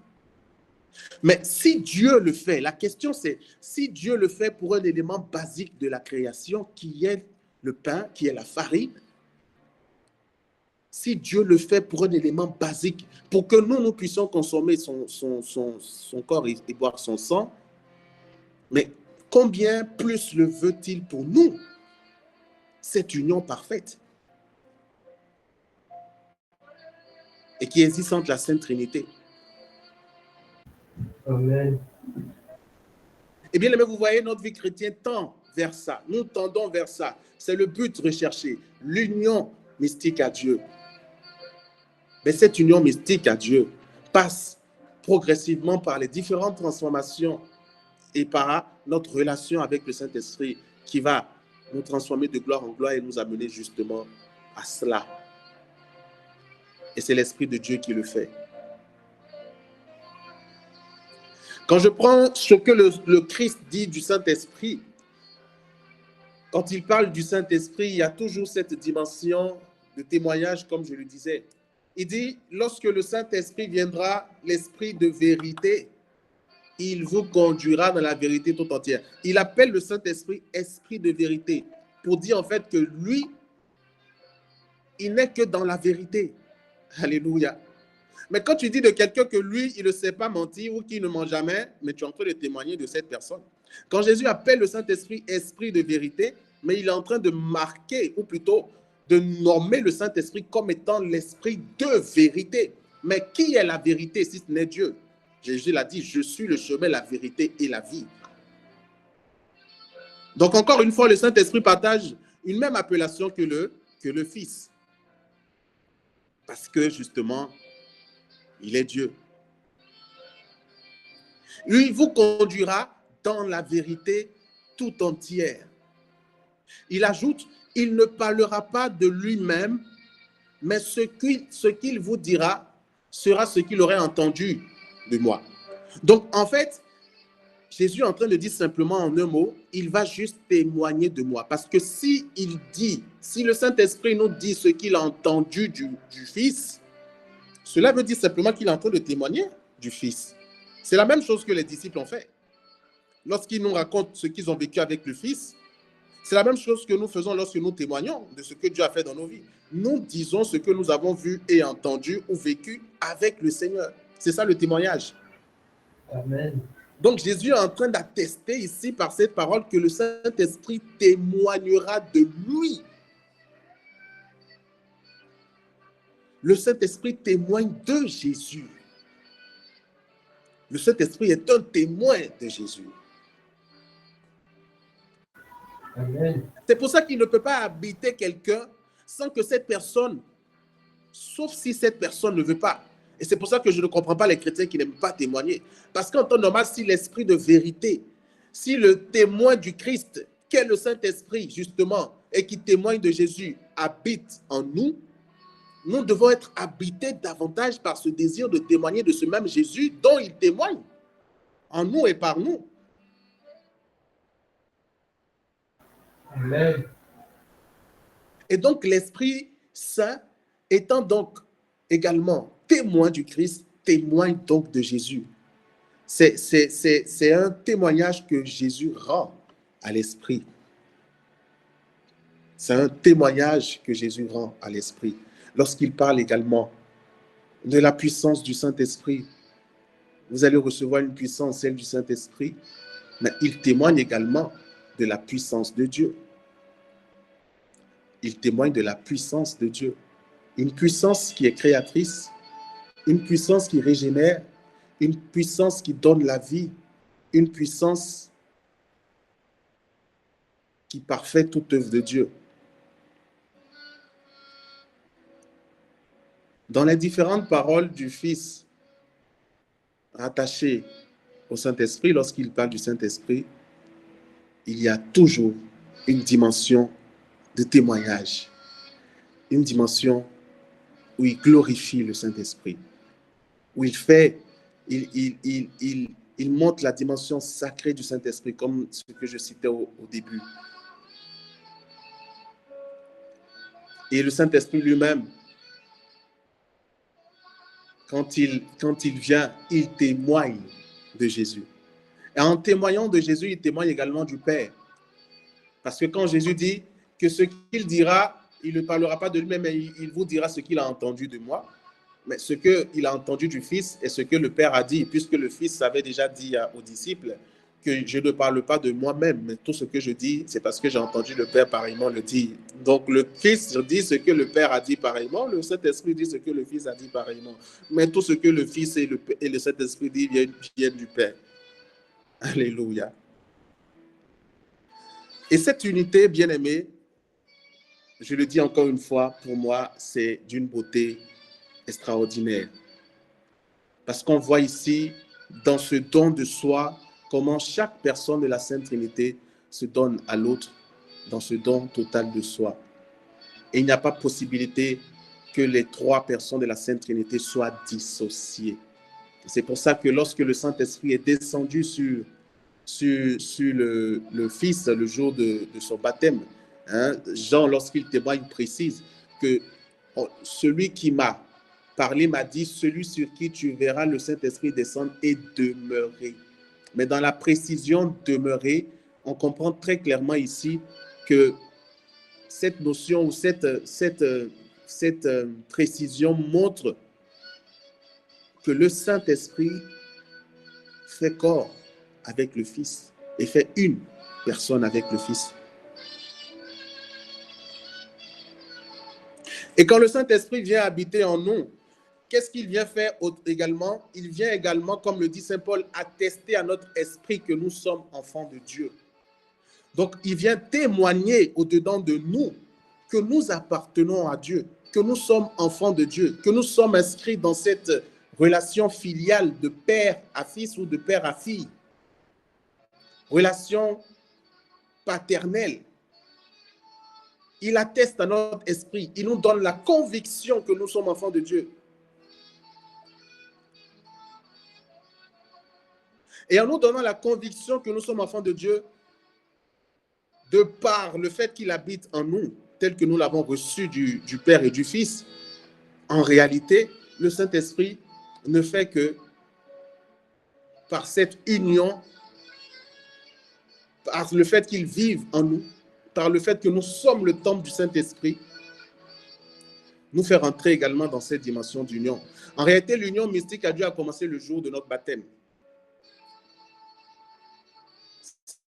Mais si Dieu le fait, la question c'est, si Dieu le fait pour un élément basique de la création qui est le pain, qui est la farine, si Dieu le fait pour un élément basique, pour que nous puissions consommer son corps et boire son sang, mais combien plus le veut-il pour nous, cette union parfaite et qui existe entre la Sainte Trinité. Amen. Eh bien, vous voyez, notre vie chrétienne tend vers ça. Nous tendons vers ça. C'est le but recherché, l'union mystique à Dieu. Mais cette union mystique à Dieu passe progressivement par les différentes transformations et par notre relation avec le Saint-Esprit qui va nous transformer de gloire en gloire et nous amener justement à cela. Et c'est l'Esprit de Dieu qui le fait. Quand je prends ce que le Christ dit du Saint-Esprit, quand il parle du Saint-Esprit, il y a toujours cette dimension de témoignage, comme je le disais. Il dit, lorsque le Saint-Esprit viendra, l'Esprit de vérité, il vous conduira dans la vérité tout entière. Il appelle le Saint-Esprit Esprit de vérité pour dire en fait que lui, il n'est que dans la vérité. Alléluia. Mais quand tu dis de quelqu'un que lui, il ne sait pas mentir ou qu'il ne ment jamais, mais tu es en train de témoigner de cette personne. Quand Jésus appelle le Saint-Esprit Esprit de vérité, mais il est en train de marquer, ou plutôt de nommer le Saint-Esprit comme étant l'Esprit de vérité. Mais qui est la vérité si ce n'est Dieu? Jésus l'a dit, je suis le chemin, la vérité et la vie. Donc encore une fois, le Saint-Esprit partage une même appellation que le Fils. Parce que justement, il est Dieu. Il vous conduira dans la vérité tout entière. Il ajoute, il ne parlera pas de lui-même, mais ce qu'il vous dira sera ce qu'il aurait entendu de moi. Donc, en fait, Jésus est en train de dire simplement en un mot, il va juste témoigner de moi. Parce que si le Saint-Esprit nous dit ce qu'il a entendu du Fils, cela veut dire simplement qu'il est en train de témoigner du Fils. C'est la même chose que les disciples ont fait. Lorsqu'ils nous racontent ce qu'ils ont vécu avec le Fils, c'est la même chose que nous faisons lorsque nous témoignons de ce que Dieu a fait dans nos vies. Nous disons ce que nous avons vu et entendu ou vécu avec le Seigneur. C'est ça le témoignage. Amen. Donc Jésus est en train d'attester ici par cette parole que le Saint-Esprit témoignera de lui. Le Saint-Esprit témoigne de Jésus. Le Saint-Esprit est un témoin de Jésus. Amen. C'est pour ça qu'il ne peut pas habiter quelqu'un sans que cette personne, sauf si cette personne ne veut pas. Et c'est pour ça que je ne comprends pas les chrétiens qui n'aiment pas témoigner. Parce qu'en temps normal, si l'esprit de vérité, si le témoin du Christ, qu'est le Saint-Esprit justement, et qui témoigne de Jésus, habite en nous, nous devons être habités davantage par ce désir de témoigner de ce même Jésus dont il témoigne en nous et par nous. Amen. Et donc l'Esprit Saint étant donc également témoin du Christ, témoigne donc de Jésus. C'est un témoignage que Jésus rend à l'Esprit. C'est un témoignage que Jésus rend à l'Esprit. Lorsqu'il parle également de la puissance du Saint-Esprit, vous allez recevoir une puissance, celle du Saint-Esprit, mais il témoigne également de la puissance de Dieu. Il témoigne de la puissance de Dieu. Une puissance qui est créatrice, une puissance qui régénère, une puissance qui donne la vie, une puissance qui parfait toute œuvre de Dieu. Dans les différentes paroles du Fils rattachées au Saint-Esprit, lorsqu'il parle du Saint-Esprit, il y a toujours une dimension de témoignage, une dimension où il glorifie le Saint-Esprit, où il montre la dimension sacrée du Saint-Esprit, comme ce que je citais au début. Et le Saint-Esprit lui-même, quand il vient, il témoigne de Jésus. Et en témoignant de Jésus, il témoigne également du Père. Parce que quand Jésus dit que ce qu'il dira, il ne parlera pas de lui-même, mais il vous dira ce qu'il a entendu de moi. Mais ce qu'il a entendu du Fils et ce que le Père a dit, puisque le Fils avait déjà dit aux disciples que je ne parle pas de moi-même, mais tout ce que je dis, c'est parce que j'ai entendu le Père pareillement le dire. Donc le Christ dit ce que le Père a dit pareillement, le Saint-Esprit dit ce que le Fils a dit pareillement. Mais tout ce que le Fils et le Saint-Esprit disent viennent du Père. Alléluia. Et cette unité, bien aimée, je le dis encore une fois, pour moi, c'est d'une beauté extraordinaire. Parce qu'on voit ici, dans ce don de soi, comment chaque personne de la Sainte Trinité se donne à l'autre dans ce don total de soi. Et il n'y a pas possibilité que les trois personnes de la Sainte Trinité soient dissociées. C'est pour ça que lorsque le Saint-Esprit est descendu sur le Fils le jour de son baptême, hein, Jean, lorsqu'il témoigne, précise que celui qui m'a parlé m'a dit, celui sur qui tu verras le Saint-Esprit descendre et demeurer. Mais dans la précision demeurer, on comprend très clairement ici que cette notion ou cette précision montre que le Saint-Esprit fait corps avec le Fils et fait une personne avec le Fils. Et quand le Saint-Esprit vient habiter en nous, qu'est-ce qu'il vient faire également? Il vient également, comme le dit Saint Paul, attester à notre esprit que nous sommes enfants de Dieu. Donc, il vient témoigner au-dedans de nous que nous appartenons à Dieu, que nous sommes enfants de Dieu, que nous sommes inscrits dans cette relation filiale de père à fils ou de père à fille, relation paternelle. Il atteste à notre esprit, il nous donne la conviction que nous sommes enfants de Dieu. Et en nous donnant la conviction que nous sommes enfants de Dieu, de par le fait qu'il habite en nous, tel que nous l'avons reçu du Père et du Fils, en réalité, le Saint-Esprit ne fait que, par cette union, par le fait qu'il vive en nous, par le fait que nous sommes le temple du Saint-Esprit, nous faire entrer également dans cette dimension d'union. En réalité, l'union mystique a dû commencer le jour de notre baptême.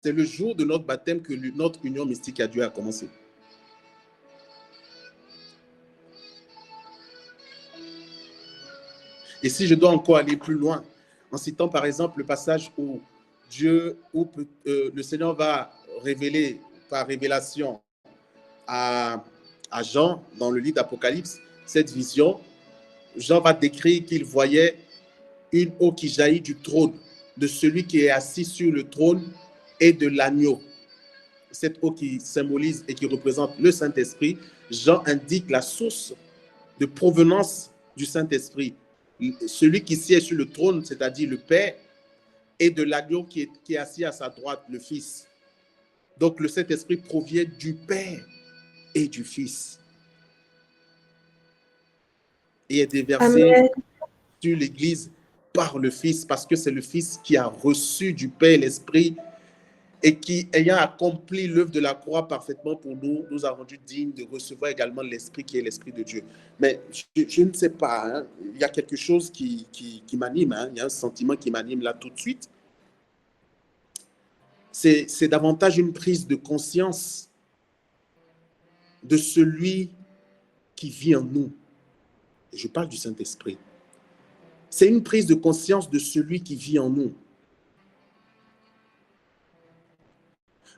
C'est le jour de notre baptême que notre union mystique a dû commencer. Et si je dois encore aller plus loin, en citant par exemple le passage où le Seigneur va révéler par révélation à Jean dans le livre d'Apocalypse cette vision, Jean va décrire qu'il voyait une eau qui jaillit du trône, de celui qui est assis sur le trône et de l'agneau. Cette eau qui symbolise et qui représente le Saint-Esprit, Jean indique la source de provenance du Saint-Esprit. Celui qui siège sur le trône, c'est-à-dire le Père, et de l'agneau qui est assis à sa droite, le Fils. Donc le Saint-Esprit provient du Père et du Fils. Et est déversé Amen. sur l'Église par le Fils, parce que c'est le Fils qui a reçu du Père l'Esprit et qui, ayant accompli l'œuvre de la croix parfaitement pour nous, nous a rendus dignes de recevoir également l'Esprit qui est l'Esprit de Dieu. Mais je ne sais pas, hein, il y a quelque chose qui m'anime, hein, il y a un sentiment qui m'anime là tout de suite. C'est davantage une prise de conscience de celui qui vit en nous. Et je parle du Saint-Esprit. C'est une prise de conscience de celui qui vit en nous.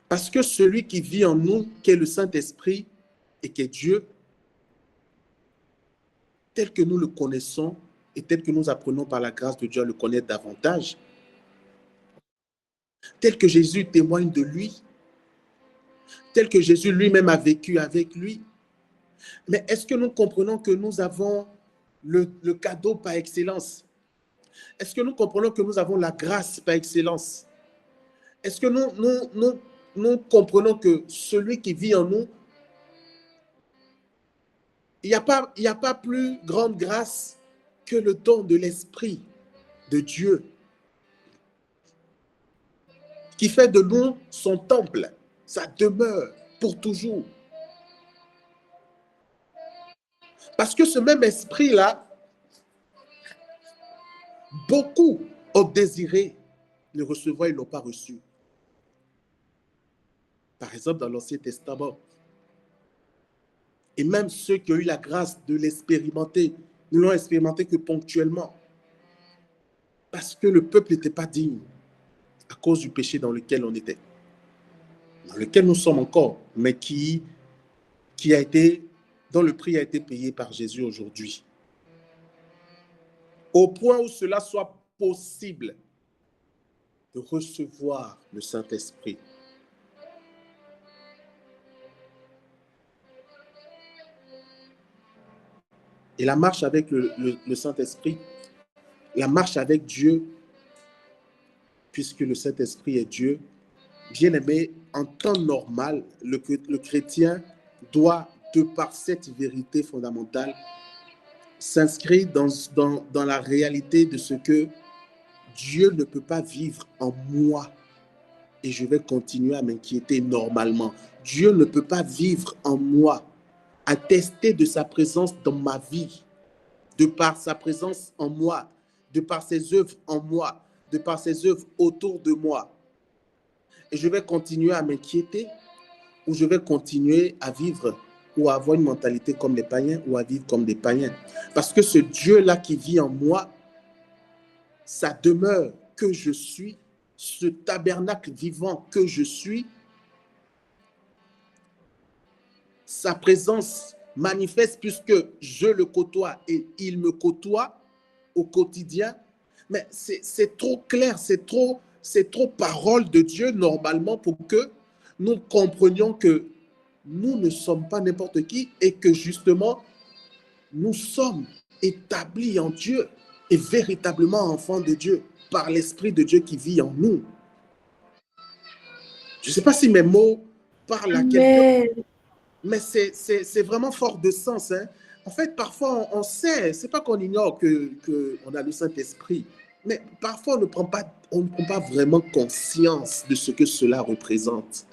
Parce que celui qui vit en nous, qui est le Saint-Esprit et qui est Dieu, tel que nous le connaissons et tel que nous apprenons par la grâce de Dieu à le connaître davantage, tel que Jésus témoigne de lui, tel que Jésus lui-même a vécu avec lui. Mais est-ce que nous comprenons que nous avons le cadeau par excellence? Est-ce que nous comprenons que nous avons la grâce par excellence? Est-ce que nous comprenons que celui qui vit en nous, il n'y a pas plus grande grâce que le don de l'Esprit de Dieu, qui fait de nous son temple, sa demeure pour toujours. Parce que ce même esprit-là, beaucoup ont désiré le recevoir, ils ne l'ont pas reçu. Par exemple, dans l'Ancien Testament. Et même ceux qui ont eu la grâce de l'expérimenter, ne l'ont expérimenté que ponctuellement. Parce que le peuple n'était pas digne à cause du péché dans lequel on était. Dans lequel nous sommes encore, mais dont le prix a été payé par Jésus aujourd'hui. Au point où cela soit possible de recevoir le Saint-Esprit. Et la marche avec le Saint-Esprit La marche avec Dieu, puisque le Saint-Esprit est Dieu, bien aimé, en temps normal, le chrétien doit, de par cette vérité fondamentale, s'inscrire dans la réalité de ce que Dieu ne peut pas vivre en moi et je vais continuer à m'inquiéter normalement. Dieu ne peut pas vivre en moi, attester de sa présence dans ma vie, de par sa présence en moi, de par ses œuvres en moi, de par ses œuvres autour de moi. Et je vais continuer à m'inquiéter ou je vais continuer à vivre ou à avoir une mentalité comme les païens ou à vivre comme des païens. Parce que ce Dieu-là qui vit en moi, sa demeure que je suis, ce tabernacle vivant que je suis, sa présence manifeste puisque je le côtoie et il me côtoie au quotidien. Mais c'est trop clair, c'est trop parole de Dieu normalement pour que nous comprenions que nous ne sommes pas n'importe qui et que justement, nous sommes établis en Dieu et véritablement enfants de Dieu par l'Esprit de Dieu qui vit en nous. Je ne sais pas si mes mots parlent à quelqu'un, mais c'est vraiment fort de sens. Hein. En fait, parfois, on sait, ce n'est pas qu'on ignore qu'on a le Saint-Esprit, mais parfois, on ne prend pas vraiment conscience de ce que cela représente.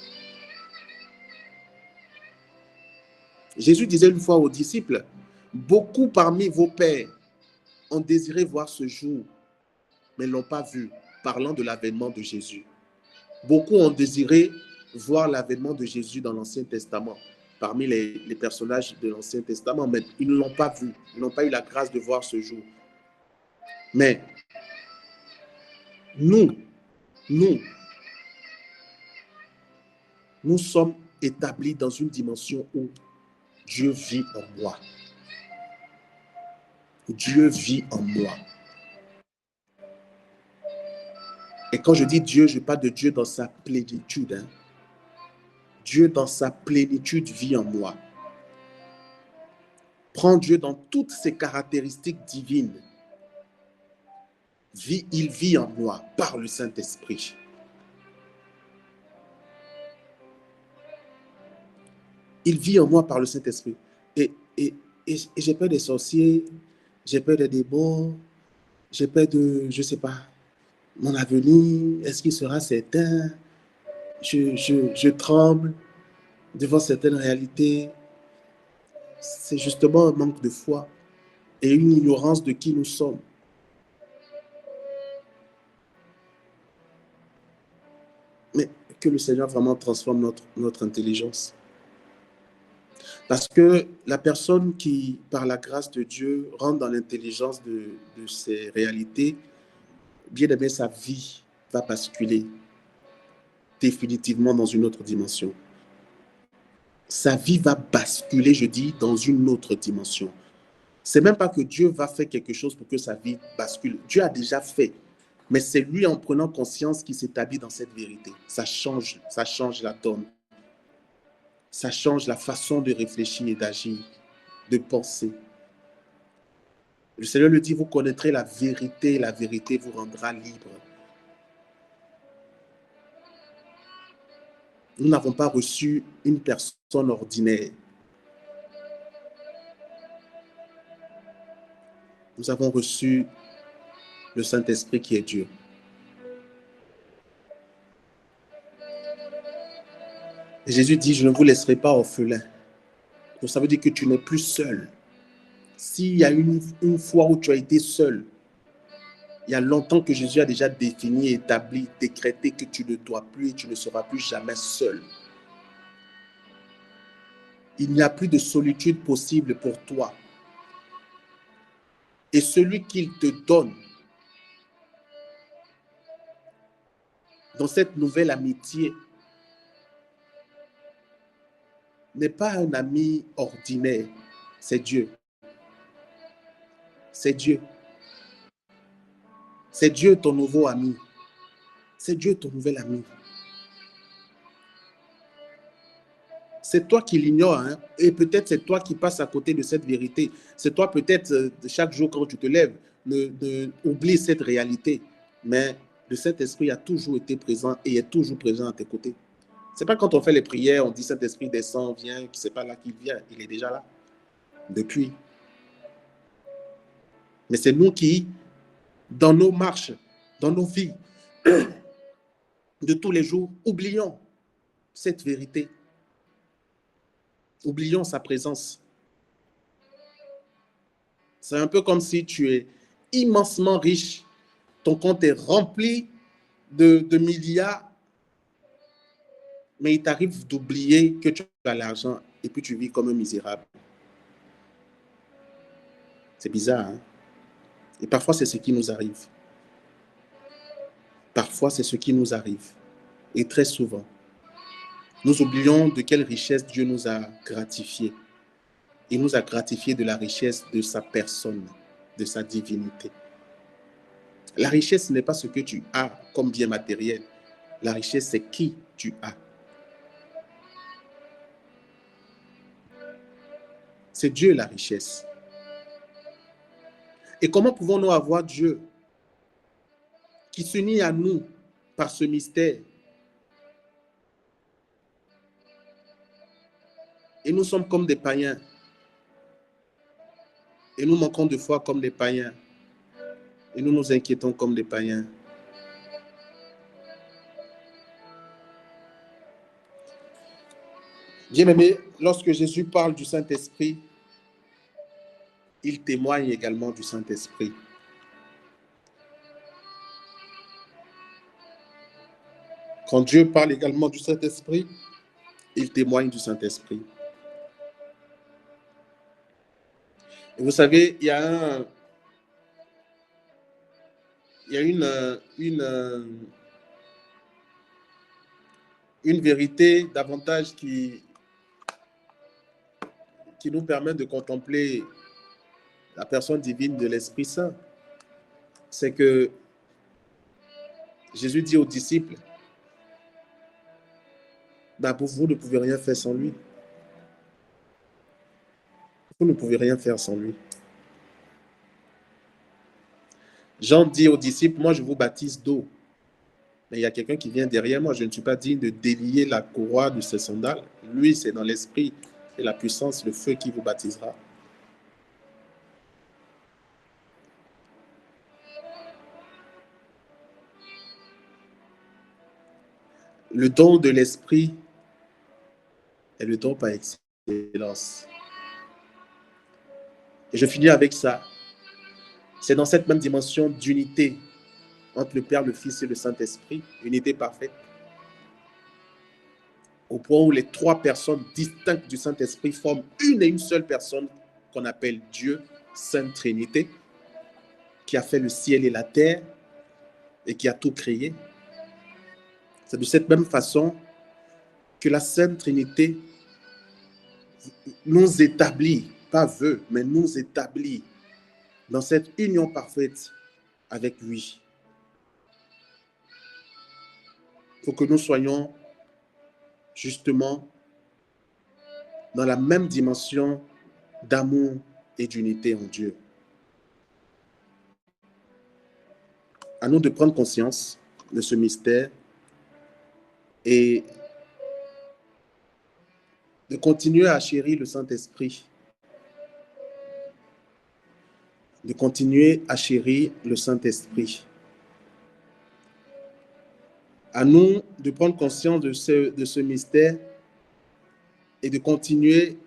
Jésus disait une fois aux disciples, « Beaucoup parmi vos pères ont désiré voir ce jour, mais ne l'ont pas vu, parlant de l'avènement de Jésus. Beaucoup ont désiré voir l'avènement de Jésus dans l'Ancien Testament, parmi les personnages de l'Ancien Testament, mais ils ne l'ont pas vu, ils n'ont pas eu la grâce de voir ce jour. Mais nous sommes établis dans une dimension où Dieu vit en moi. Dieu vit en moi. Et quand je dis Dieu, je parle de Dieu dans sa plénitude. Hein. Dieu dans sa plénitude vit en moi. Prends Dieu dans toutes ses caractéristiques divines. Il vit en moi par le Saint-Esprit. Il vit en moi par le Saint-Esprit. Et j'ai peur des sorciers, j'ai peur des démons, j'ai peur de, je ne sais pas, mon avenir, est-ce qu'il sera certain? Je tremble devant certaines réalités. C'est justement un manque de foi et une ignorance de qui nous sommes. Mais que le Seigneur vraiment transforme notre intelligence. Parce que la personne qui, par la grâce de Dieu, rentre dans l'intelligence de ces réalités, bien aimé, sa vie va basculer définitivement dans une autre dimension. Sa vie va basculer, je dis, dans une autre dimension. C'est même pas que Dieu va faire quelque chose pour que sa vie bascule. Dieu a déjà fait. Mais c'est lui, en prenant conscience, qui s'établit dans cette vérité. Ça change la donne. Ça change la façon de réfléchir et d'agir, de penser. Le Seigneur le dit, vous connaîtrez la vérité vous rendra libre. Nous n'avons pas reçu une personne ordinaire. Nous avons reçu le Saint-Esprit qui est Dieu. Et Jésus dit, je ne vous laisserai pas orphelins. Donc ça veut dire que tu n'es plus seul. S'il y a une fois où tu as été seul, il y a longtemps que Jésus a déjà défini, établi, décrété que tu ne dois plus et tu ne seras plus jamais seul. Il n'y a plus de solitude possible pour toi. Et celui qu'il te donne dans cette nouvelle amitié n'est pas un ami ordinaire, c'est Dieu. C'est Dieu. C'est Dieu ton nouveau ami. C'est Dieu ton nouvel ami. C'est toi qui l'ignores, hein? Et peut-être c'est toi qui passes à côté de cette vérité. C'est toi peut-être chaque jour quand tu te lèves, oublie cette réalité. Mais le Saint-Esprit a toujours été présent et est toujours présent à tes côtés. Ce n'est pas quand on fait les prières, on dit Saint-Esprit descend, vient, ce n'est pas là qu'il vient, il est déjà là, depuis. Mais c'est nous qui, dans nos marches, dans nos vies de tous les jours, oublions cette vérité. Oublions sa présence. C'est un peu comme si tu es immensement riche, ton compte est rempli de milliards, mais il t'arrive d'oublier que tu as l'argent et puis tu vis comme un misérable. C'est bizarre, hein? Et parfois, c'est ce qui nous arrive. Parfois, c'est ce qui nous arrive. Et très souvent, nous oublions de quelle richesse Dieu nous a gratifiés. Il nous a gratifiés de la richesse de sa personne, de sa divinité. La richesse, ce n'est pas ce que tu as comme bien matériel. La richesse, c'est qui tu as. C'est Dieu la richesse. Et comment pouvons-nous avoir Dieu qui s'unit à nous par ce mystère? Et nous sommes comme des païens. Et nous manquons de foi comme des païens. Et nous nous inquiétons comme des païens. Bien-aimé, lorsque Jésus parle du Saint-Esprit, il témoigne également du Saint-Esprit. Quand Dieu parle également du Saint-Esprit, il témoigne du Saint-Esprit. Et vous savez, il y a une vérité davantage qui nous permet de contempler la personne divine de l'Esprit Saint. C'est que Jésus dit aux disciples, vous ne pouvez rien faire sans lui. Vous ne pouvez rien faire sans lui. Jean dit aux disciples, moi je vous baptise d'eau. Mais il y a quelqu'un qui vient derrière moi, je ne suis pas digne de délier la courroie de ses sandales. Lui, c'est dans l'esprit et la puissance, le feu qui vous baptisera. Le don de l'esprit est le don par excellence. Et je finis avec ça. C'est dans cette même dimension d'unité entre le Père, le Fils et le Saint-Esprit, unité parfaite, au point où les trois personnes distinctes du Saint-Esprit forment une et une seule personne qu'on appelle Dieu, Sainte Trinité, qui a fait le ciel et la terre et qui a tout créé. C'est de cette même façon que la Sainte Trinité nous établit, pas veut, mais nous établit dans cette union parfaite avec lui. Il faut que nous soyons justement dans la même dimension d'amour et d'unité en Dieu. À nous de prendre conscience de ce mystère et de continuer à chérir le Saint-Esprit. De continuer à chérir le Saint-Esprit. À nous de prendre conscience de ce mystère et de continuer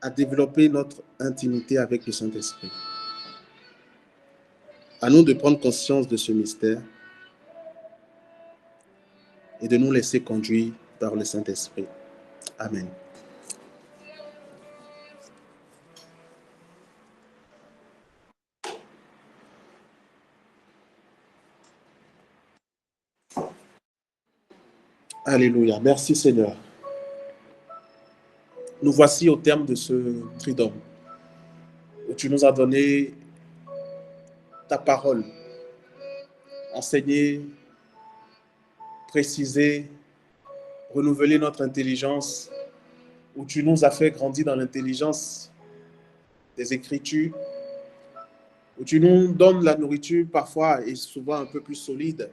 à développer notre intimité avec le Saint-Esprit. À nous de prendre conscience de ce mystère et de nous laisser conduire par le Saint-Esprit. Amen. Alléluia. Merci Seigneur. Nous voici au terme de ce triduum où tu nous as donné ta parole, enseigné, précisé, renouvelé notre intelligence, où tu nous as fait grandir dans l'intelligence des Écritures, où tu nous donnes la nourriture parfois et souvent un peu plus solide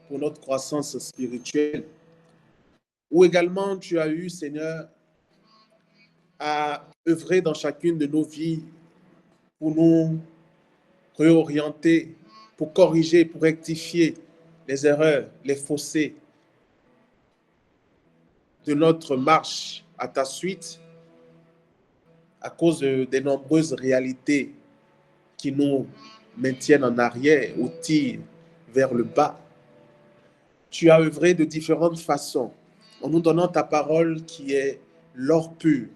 pour notre croissance spirituelle, où également tu as eu, Seigneur, à œuvrer dans chacune de nos vies pour nous réorienter, pour corriger, pour rectifier les erreurs, les fossés de notre marche à ta suite à cause des nombreuses réalités qui nous maintiennent en arrière ou tirent vers le bas. Tu as œuvré de différentes façons en nous donnant ta parole qui est l'or pur,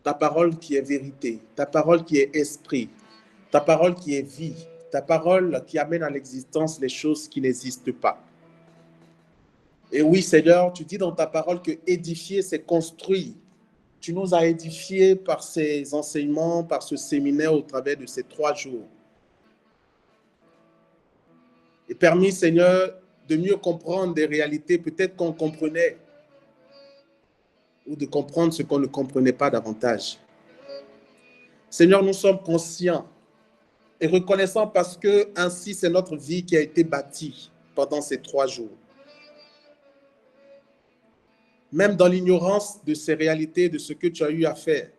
ta parole qui est vérité, ta parole qui est esprit, ta parole qui est vie, ta parole qui amène à l'existence les choses qui n'existent pas. Et oui, Seigneur, tu dis dans ta parole que édifier, c'est construire. Tu nous as édifiés par ces enseignements, par ce séminaire au travers de ces 3 jours. Et permis, Seigneur, de mieux comprendre des réalités peut-être qu'on comprenait ou de comprendre ce qu'on ne comprenait pas davantage. Seigneur, nous sommes conscients et reconnaissants parce que ainsi c'est notre vie qui a été bâtie pendant ces 3 jours. Même dans l'ignorance de ces réalités, de ce que tu as eu à faire,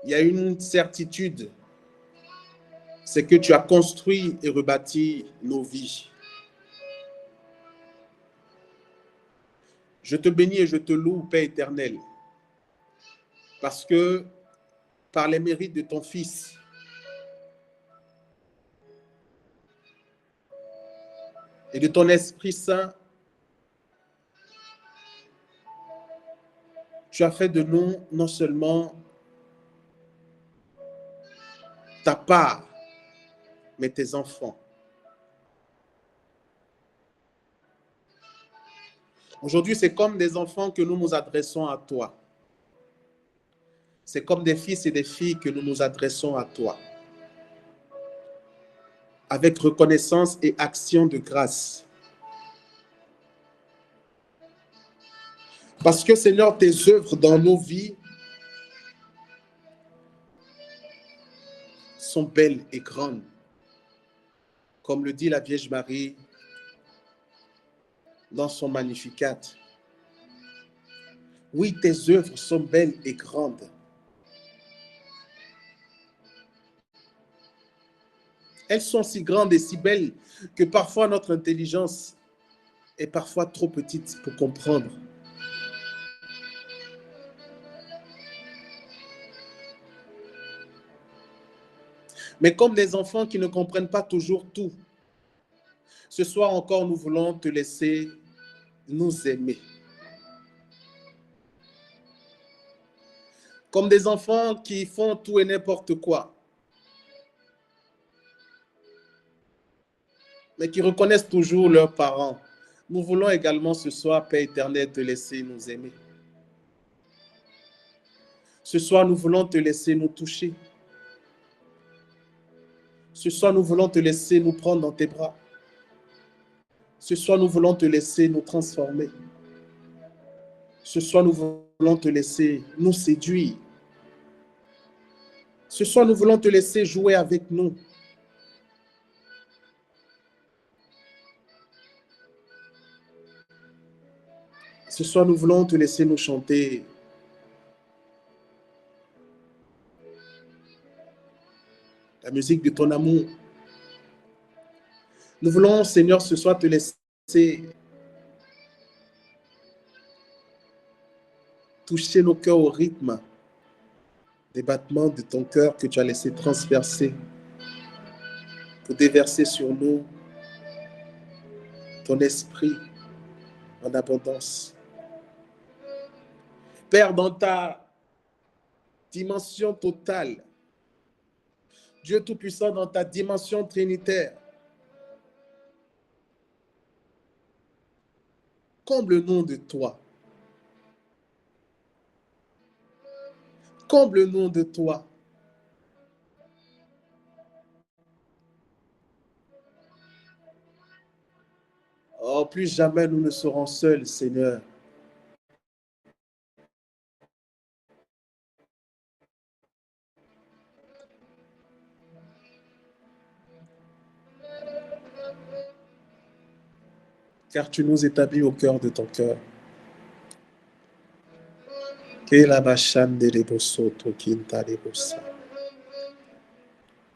il y a une certitude, c'est que tu as construit et rebâti nos vies. Je te bénis et je te loue, Père éternel, parce que par les mérites de ton Fils, et de ton Esprit Saint, tu as fait de nous non seulement ta part, mais tes enfants. Aujourd'hui, c'est comme des enfants que nous nous adressons à toi. C'est comme des fils et des filles que nous nous adressons à toi, avec reconnaissance et action de grâce. Parce que, Seigneur, tes œuvres dans nos vies sont belles et grandes. Comme le dit la Vierge Marie dans son Magnificat. Oui, tes œuvres sont belles et grandes. Elles sont si grandes et si belles que parfois notre intelligence est parfois trop petite pour comprendre. Mais comme des enfants qui ne comprennent pas toujours tout, ce soir encore, nous voulons te laisser nous aimer. Comme des enfants qui font tout et n'importe quoi, mais qui reconnaissent toujours leurs parents. Nous voulons également ce soir, Père éternel, te laisser nous aimer. Ce soir, nous voulons te laisser nous toucher. Ce soir, nous voulons te laisser nous prendre dans tes bras. Ce soir, nous voulons te laisser nous transformer. Ce soir, nous voulons te laisser nous séduire. Ce soir, nous voulons te laisser jouer avec nous. Ce soir, nous voulons te laisser nous chanter. La musique de ton amour. Nous voulons, Seigneur, ce soir te laisser toucher nos cœurs au rythme des battements de ton cœur que tu as laissé transpercer pour déverser sur nous ton esprit en abondance. Père, dans ta dimension totale, Dieu Tout-Puissant, dans ta dimension trinitaire, comble-nous de toi. Comble-nous de toi. Oh, plus jamais nous ne serons seuls, Seigneur. car tu nous établis au cœur de ton cœur. Kela bashande rebosoto kinta rebosa.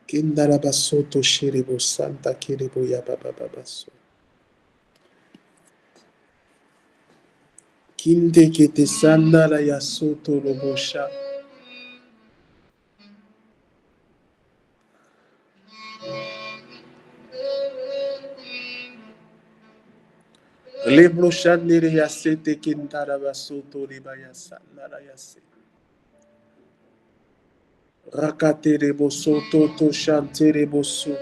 Kindara basoto shirebo santa kirebo yababababaso. Kinde kete sandara yasoto robosha. Lebro shandere yasete kindara basoto ribaya sandara yase. Rakate rebosoto to shante reboso.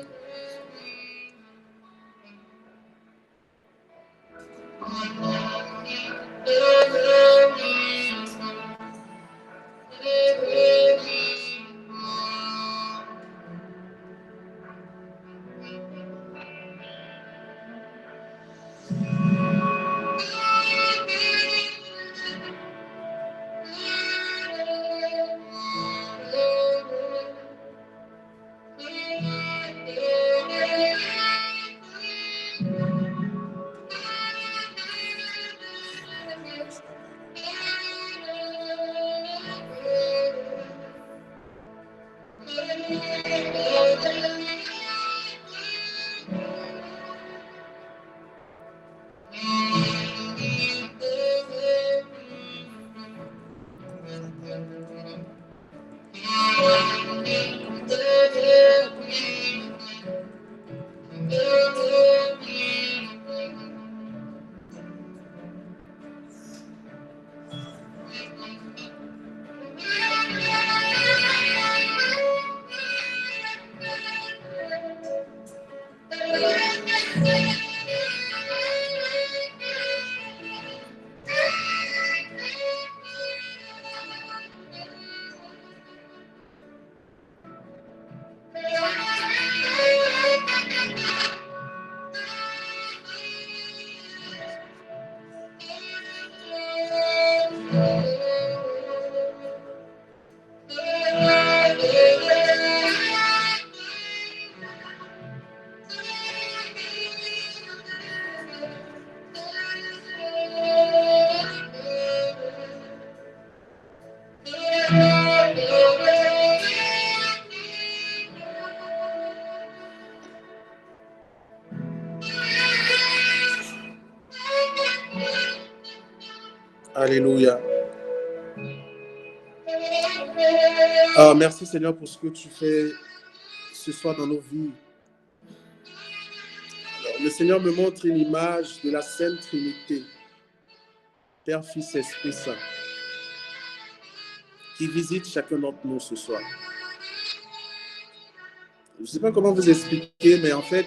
Alléluia. Ah, merci Seigneur pour ce que tu fais ce soir dans nos vies. Alors, le Seigneur me montre une image de la Sainte Trinité, Père, Fils, Esprit Saint, qui visite chacun d'entre nous ce soir. Je ne sais pas comment vous expliquer, mais en fait,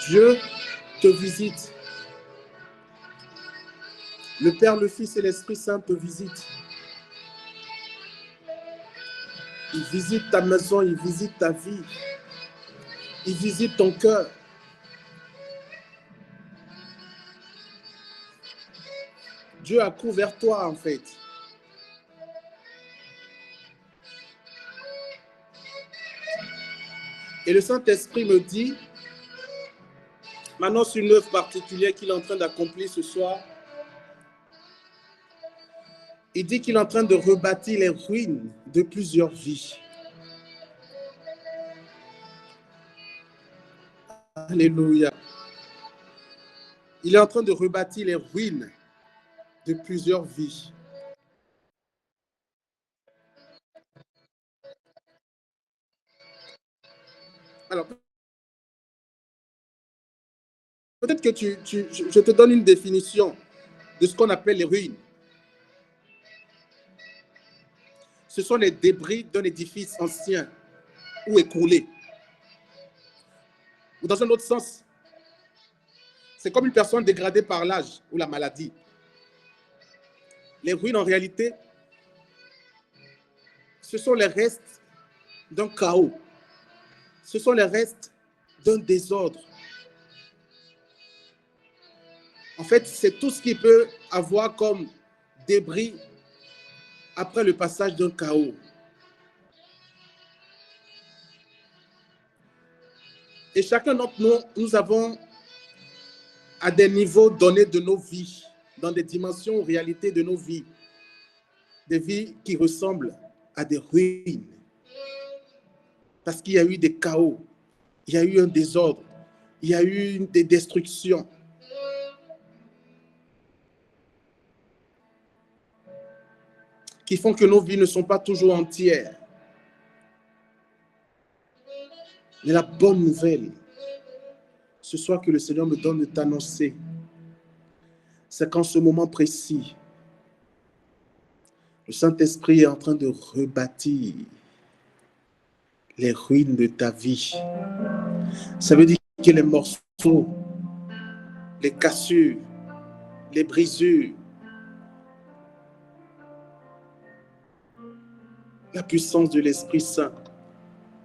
Dieu te visite. Le Père, le Fils et l'Esprit Saint te visitent. Il visite ta maison, il visite ta vie. Il visite ton cœur. Dieu a couvert toi, en fait. Et le Saint-Esprit me dit, maintenant, c'est une œuvre particulière qu'il est en train d'accomplir ce soir. Il dit qu'il est en train de rebâtir les ruines de plusieurs vies. Alléluia. Il est en train de rebâtir les ruines de plusieurs vies. Alors, peut-être que je te donne une définition de ce qu'on appelle les ruines. Ce sont les débris d'un édifice ancien ou écroulé. Ou dans un autre sens, c'est comme une personne dégradée par l'âge ou la maladie. Les ruines, en réalité, ce sont les restes d'un chaos. Ce sont les restes d'un désordre. En fait, c'est tout ce qui peut avoir comme débris après le passage d'un chaos. Et chacun d'entre nous, nous avons à des niveaux donnés de nos vies, dans des dimensions ou réalités de nos vies, des vies qui ressemblent à des ruines. Parce qu'il y a eu des chaos, il y a eu un désordre, il y a eu des destructions. Qui font que nos vies ne sont pas toujours entières. Mais la bonne nouvelle, ce soir que le Seigneur me donne de t'annoncer, c'est qu'en ce moment précis, le Saint-Esprit est en train de rebâtir les ruines de ta vie. Ça veut dire que les morceaux, les cassures, les brisures, la puissance de l'Esprit Saint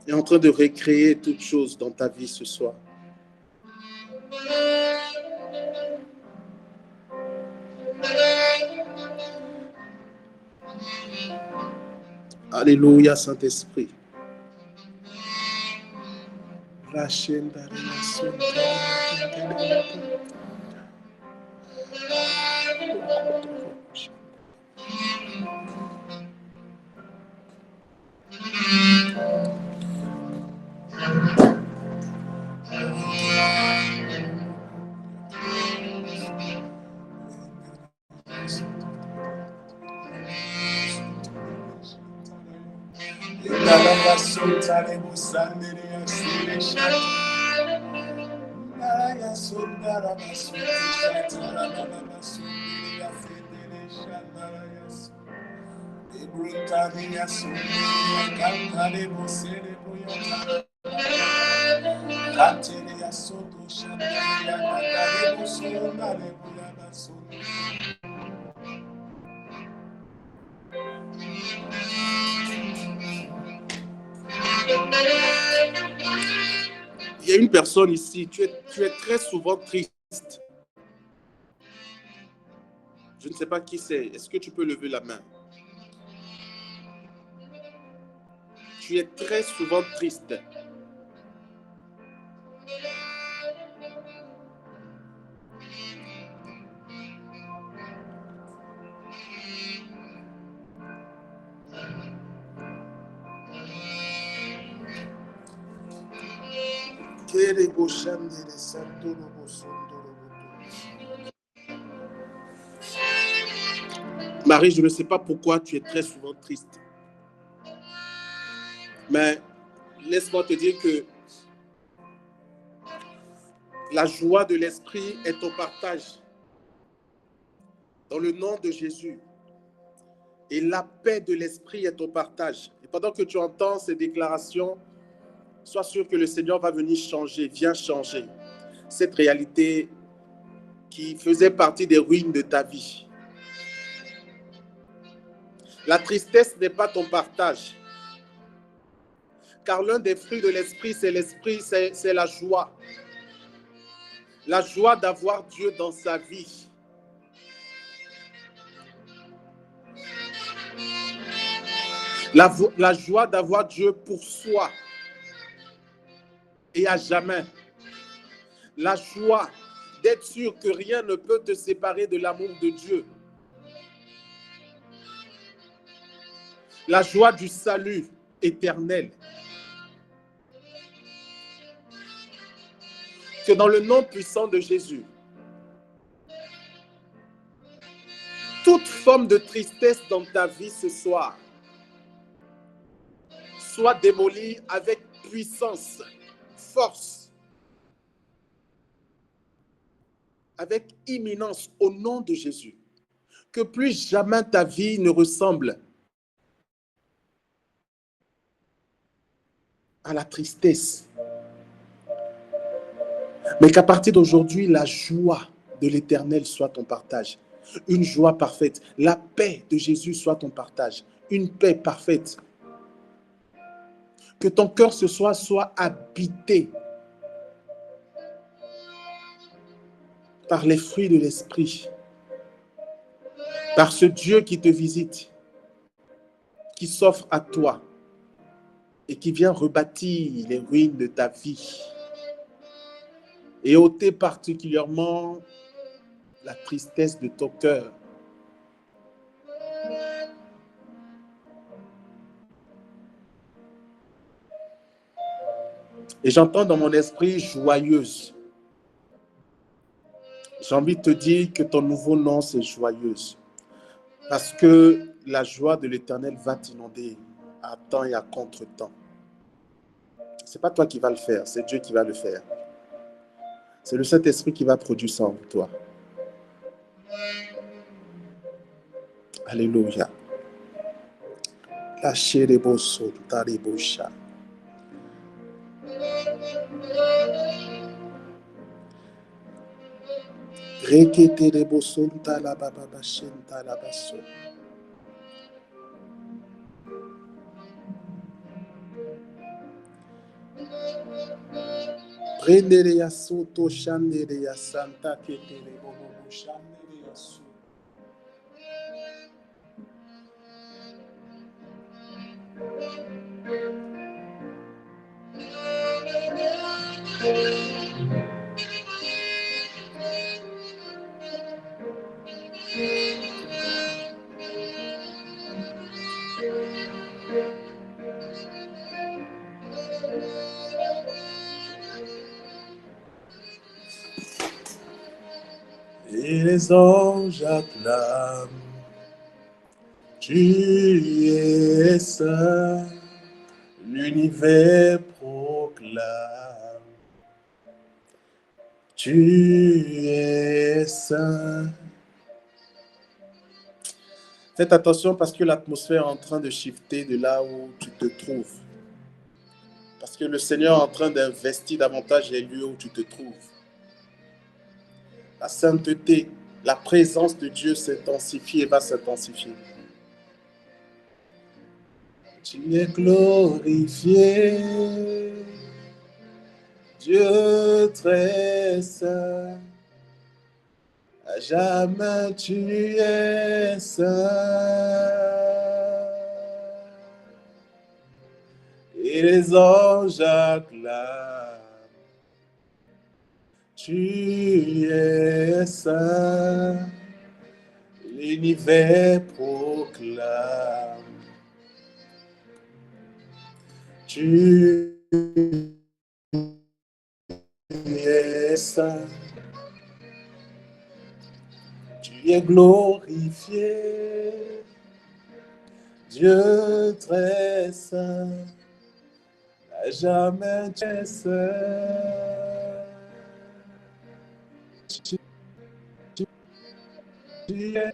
est en train de recréer toutes choses dans ta vie ce soir. Alléluia, Saint-Esprit. La chaîne d'arrivation. Il y a une personne ici, tu es très souvent triste. Je ne sais pas qui c'est. Est-ce que tu peux lever la main? Tu es très souvent triste. Marie, je ne sais pas pourquoi tu es très souvent triste. Mais laisse-moi te dire que la joie de l'esprit est ton partage. Dans le nom de Jésus. Et la paix de l'esprit est ton partage. Et pendant que tu entends ces déclarations, sois sûr que le Seigneur va venir changer, viens changer cette réalité qui faisait partie des ruines de ta vie. La tristesse n'est pas ton partage. Car l'un des fruits de l'esprit, c'est la joie. La joie d'avoir Dieu dans sa vie. La joie d'avoir Dieu pour soi et à jamais. La joie d'être sûr que rien ne peut te séparer de l'amour de Dieu. La joie du salut éternel. Que dans le nom puissant de Jésus, toute forme de tristesse dans ta vie ce soir soit démolie avec puissance, force, avec imminence au nom de Jésus. Que plus jamais ta vie ne ressemble à la tristesse, mais qu'à partir d'aujourd'hui, la joie de l'Éternel soit ton partage. Une joie parfaite. La paix de Jésus soit ton partage. Une paix parfaite. Que ton cœur ce soir soit habité par les fruits de l'esprit, par ce Dieu qui te visite, qui s'offre à toi et qui vient rebâtir les ruines de ta vie. et ôter particulièrement la tristesse de ton cœur. Et j'entends dans mon esprit joyeuse. J'ai envie de te dire que ton nouveau nom, c'est joyeuse. Parce que la joie de l'Éternel va t'inonder à temps et à contre-temps. Ce n'est pas toi qui vas le faire, c'est Dieu qui va le faire. C'est le Saint-Esprit qui va produire ça en toi. Alléluia. Lâchez les beaux sauts, les beaux chats. Rekete les beaux sauts, la baba bachenta la basso. Prendere ya soto, chandere ya santa, kete les bobo, chandere ya soto. Et les anges acclament, tu es saint, l'univers proclame, tu es saint. Faites attention parce que l'atmosphère est en train de shifter de là où tu te trouves. Parce que le Seigneur est en train d'investir davantage les lieux où tu te trouves. La sainteté, la présence de Dieu s'intensifie et va s'intensifier. Tu es glorifié, Dieu très saint. À jamais tu es saint. Et les anges acclament. Tu es saint, l'univers proclame. Tu es saint, tu es glorifié, Dieu très saint, à jamais tu es saint. Tu es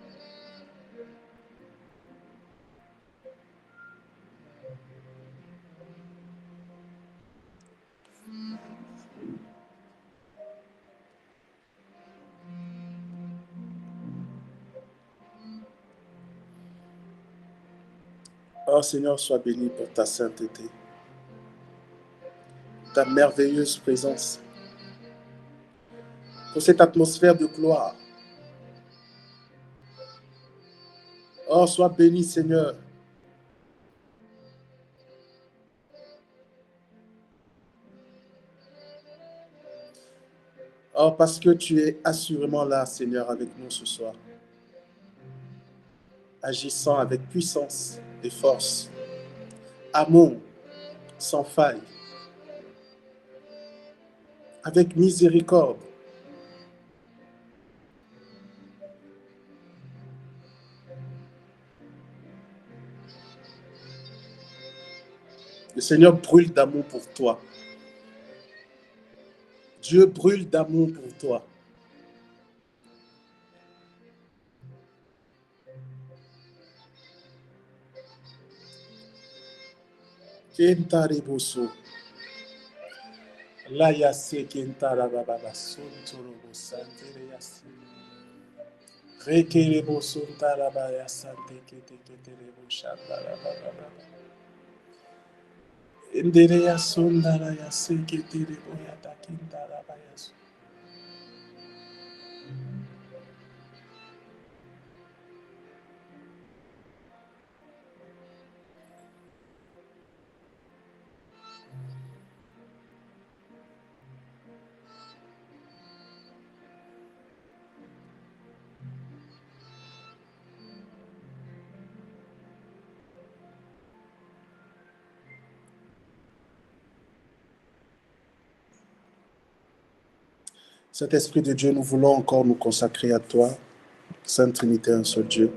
Oh Seigneur, sois béni pour ta sainteté, ta merveilleuse présence, pour cette atmosphère de gloire. Oh, sois béni Seigneur. Oh, parce que tu es assurément là, Seigneur, avec nous ce soir, agissant avec puissance et force, amour sans faille, avec miséricorde. Le Seigneur brûle d'amour pour toi. Dieu brûle d'amour pour toi. Kentare boso. La yase kentara baba sontoro bosantere yase. Rekere bosontara baya sante kete ketere boshandara baba. Endere yasondara yase ketere boyata kintara baya. Saint-Esprit de Dieu, nous voulons encore nous consacrer à toi, Sainte Trinité, un seul Dieu.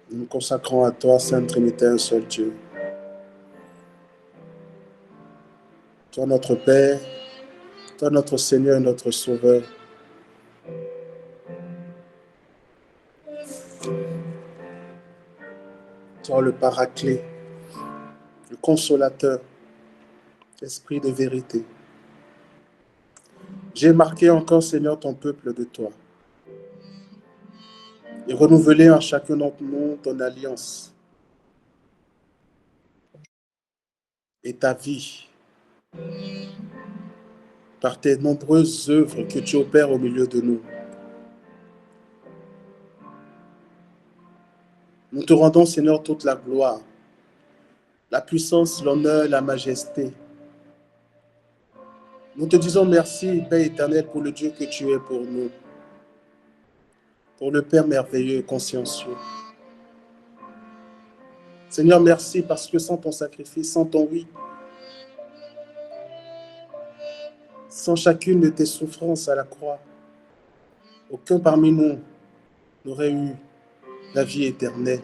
Nous nous consacrons à toi, Sainte Trinité, un seul Dieu. Toi notre Père, toi notre Seigneur et notre Sauveur. Toi le Paraclet, le Consolateur, Esprit de vérité. J'ai marqué encore, Seigneur, ton peuple de toi. Et renouvelé en chacun d'entre nous ton alliance et ta vie par tes nombreuses œuvres que tu opères au milieu de nous. Nous te rendons, Seigneur, toute la gloire, la puissance, l'honneur, la majesté. Nous te disons merci, Père éternel, pour le Dieu que tu es pour nous, pour le Père merveilleux et consciencieux. Seigneur, merci parce que sans ton sacrifice, sans ton oui, sans chacune de tes souffrances à la croix, aucun parmi nous n'aurait eu la vie éternelle.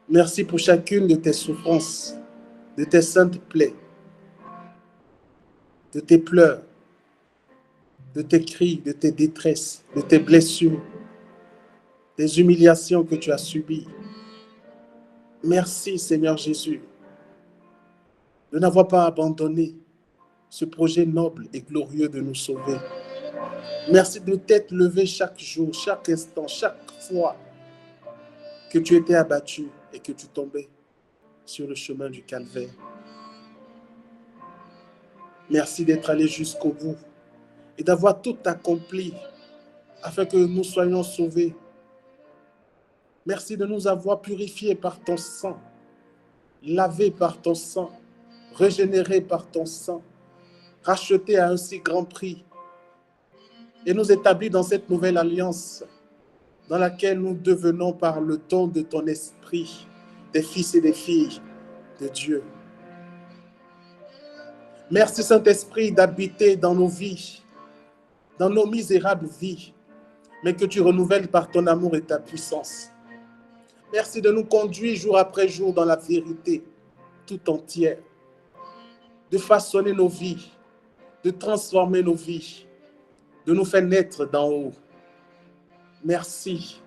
Merci pour chacune de tes souffrances, de tes saintes plaies, de tes pleurs, de tes cris, de tes détresses, de tes blessures, des humiliations que tu as subies. Merci, Seigneur Jésus, de n'avoir pas abandonné ce projet noble et glorieux de nous sauver. Merci de t'être levé chaque jour, chaque instant, chaque fois que tu étais abattu et que tu tombais sur le chemin du calvaire. Merci d'être allé jusqu'au bout et d'avoir tout accompli afin que nous soyons sauvés. Merci de nous avoir purifiés par ton sang, lavés par ton sang, régénérés par ton sang, rachetés à un si grand prix et nous établis dans cette nouvelle alliance dans laquelle nous devenons par le don de ton esprit des fils et des filles de Dieu. Merci Saint-Esprit d'habiter dans nos vies, dans nos misérables vies, mais que tu renouvelles par ton amour et ta puissance. Merci de nous conduire jour après jour dans la vérité tout entière, de façonner nos vies, de transformer nos vies, de nous faire naître d'en haut. Merci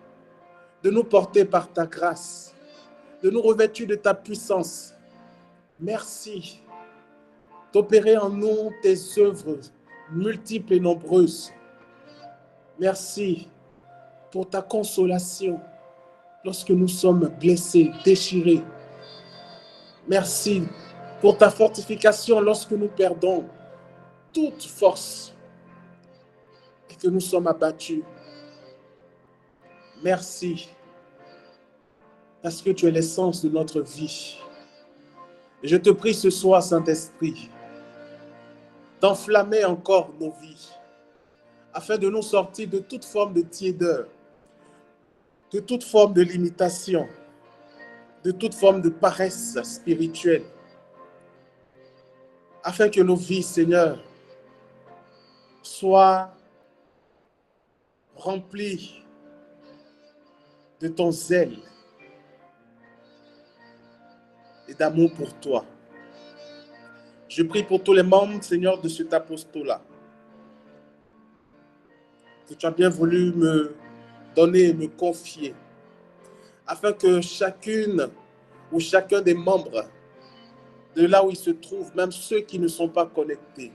de nous porter par ta grâce, de nous revêtir de ta puissance. Merci d'opérer en nous tes œuvres multiples et nombreuses. Merci pour ta consolation lorsque nous sommes blessés, déchirés. Merci pour ta fortification lorsque nous perdons toute force et que nous sommes abattus. Merci parce que tu es l'essence de notre vie. Et je te prie ce soir, Saint-Esprit, d'enflammer encore nos vies afin de nous sortir de toute forme de tiédeur, de toute forme de limitation, de toute forme de paresse spirituelle, afin que nos vies, Seigneur, soient remplies de ton zèle et d'amour pour toi. Je prie pour tous les membres, Seigneur, de cet apostolat, que tu as bien voulu me donner et me confier, afin que chacune ou chacun des membres, de là où ils se trouvent, même ceux qui ne sont pas connectés,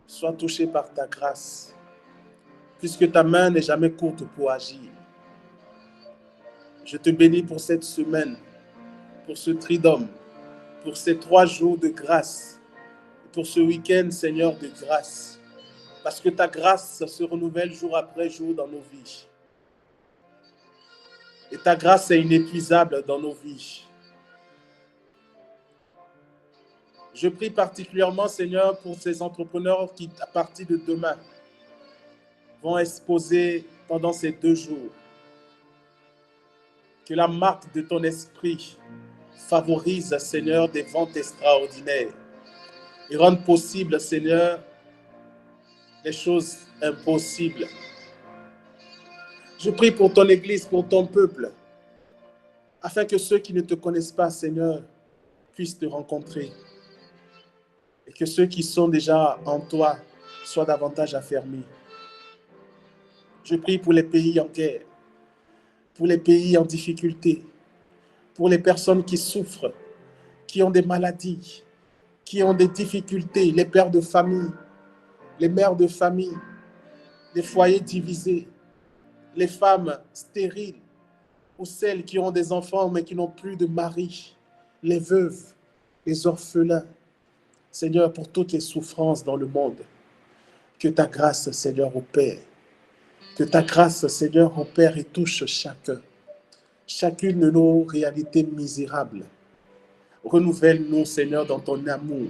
soient touchés par ta grâce, puisque ta main n'est jamais courte pour agir. Je te bénis pour cette semaine, pour ce tridome, pour ces 3 jours de grâce, pour ce week-end, Seigneur, de grâce, parce que ta grâce se renouvelle jour après jour dans nos vies. Et ta grâce est inépuisable dans nos vies. Je prie particulièrement, Seigneur, pour ces entrepreneurs qui, à partir de demain, vont exposer pendant ces 2 jours. Que la marque de ton esprit favorise, Seigneur, des ventes extraordinaires et rende possible, Seigneur, les choses impossibles. Je prie pour ton Église, pour ton peuple, afin que ceux qui ne te connaissent pas, Seigneur, puissent te rencontrer. Et que ceux qui sont déjà en toi soient davantage affermis. Je prie pour les pays en guerre, pour les pays en difficulté, pour les personnes qui souffrent, qui ont des maladies, qui ont des difficultés, les pères de famille, les mères de famille, les foyers divisés, les femmes stériles ou celles qui ont des enfants mais qui n'ont plus de mari, les veuves, les orphelins. Seigneur, pour toutes les souffrances dans le monde, que ta grâce, Seigneur, opère. Que ta grâce, Seigneur, opère et touche chacun. Chacune de nos réalités misérables. Renouvelle-nous, Seigneur, dans ton amour.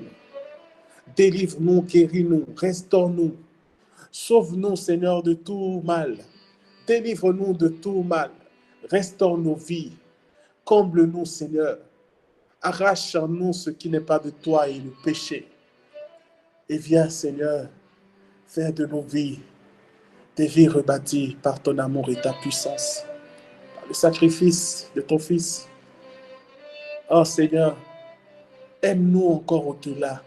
Délivre-nous, guéris-nous, restaure-nous. Sauve-nous, Seigneur, de tout mal. Délivre-nous de tout mal. Restaure nos vies. Comble-nous, Seigneur. Arrache en nous ce qui n'est pas de toi et le péché. Et viens, Seigneur, faire de nos vies des vies rebâties par ton amour et ta puissance. Par le sacrifice de ton Fils. Oh Seigneur, aime-nous encore au-delà.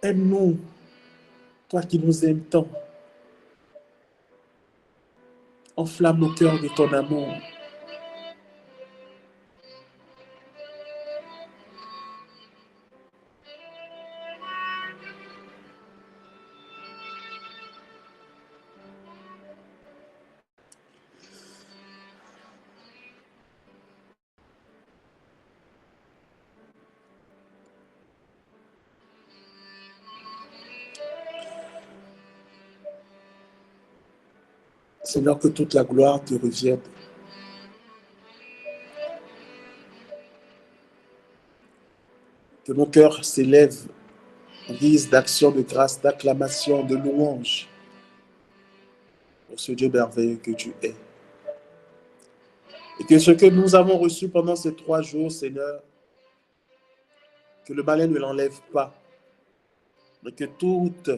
Aime-nous, toi qui nous aimes tant. Enflamme nos cœurs de ton amour. Seigneur, que toute la gloire te revienne. Que nos cœurs s'élèvent en guise d'action de grâce, d'acclamation, de louange pour ce Dieu merveilleux que tu es. Et que ce que nous avons reçu pendant ces 3 jours, Seigneur, que le malin ne l'enlève pas, mais que toutes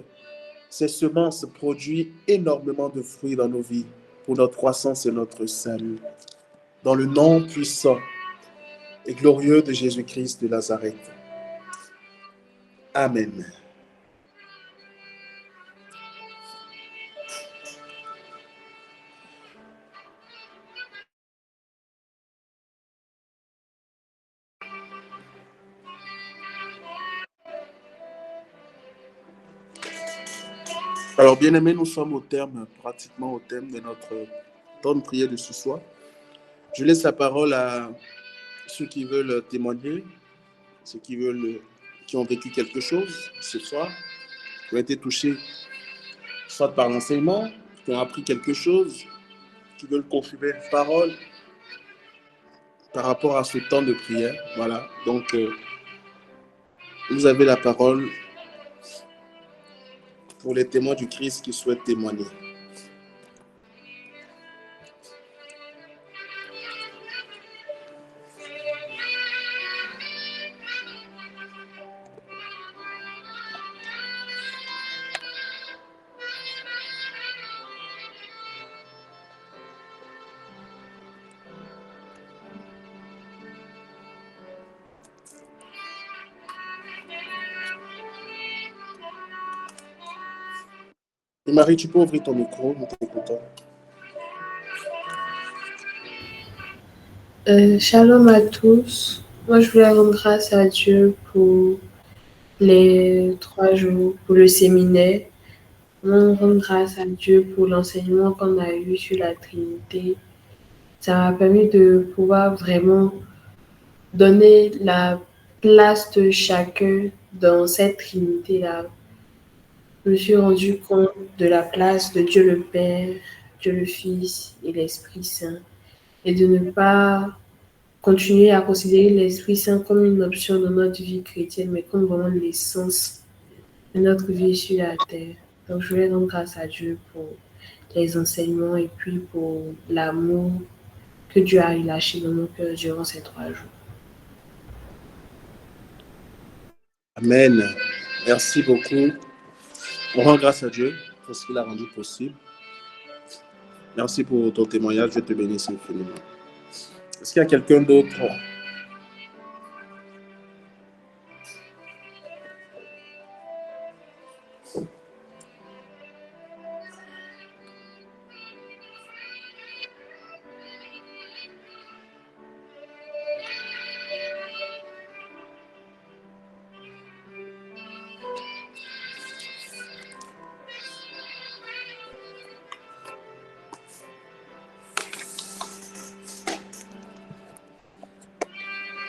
ces semences produisent énormément de fruits dans nos vies pour notre croissance et notre salut. Dans le nom puissant et glorieux de Jésus-Christ de Nazareth. Amen. Alors, bien-aimés, nous sommes pratiquement au terme de notre temps de prière de ce soir. Je laisse la parole à ceux qui veulent témoigner, ceux qui ont vécu quelque chose ce soir, qui ont été touchés soit par l'enseignement, qui ont appris quelque chose, qui veulent confirmer une parole par rapport à ce temps de prière. Voilà, donc vous avez la parole pour les témoins du Christ qui souhaitent témoigner. Et Marie, tu peux ouvrir ton micro, nous t'écoutons. Shalom à tous. Moi, je voulais rendre grâce à Dieu pour les 3 jours, pour le séminaire. On rend grâce à Dieu pour l'enseignement qu'on a eu sur la Trinité. Ça m'a permis de pouvoir vraiment donner la place de chacun dans cette Trinité-là. Je me suis rendu compte de la place de Dieu le Père, Dieu le Fils et l'Esprit Saint, et de ne pas continuer à considérer l'Esprit Saint comme une option dans notre vie chrétienne, mais comme vraiment l'essence de notre vie sur la terre. Donc, je voulais rendre grâce à Dieu pour les enseignements et puis pour l'amour que Dieu a relâché dans nos cœurs durant ces 3 jours. Amen. Merci beaucoup. On rend grâce à Dieu pour ce qu'il a rendu possible. Merci pour ton témoignage. Je te bénisse infiniment. Est-ce qu'il y a quelqu'un d'autre?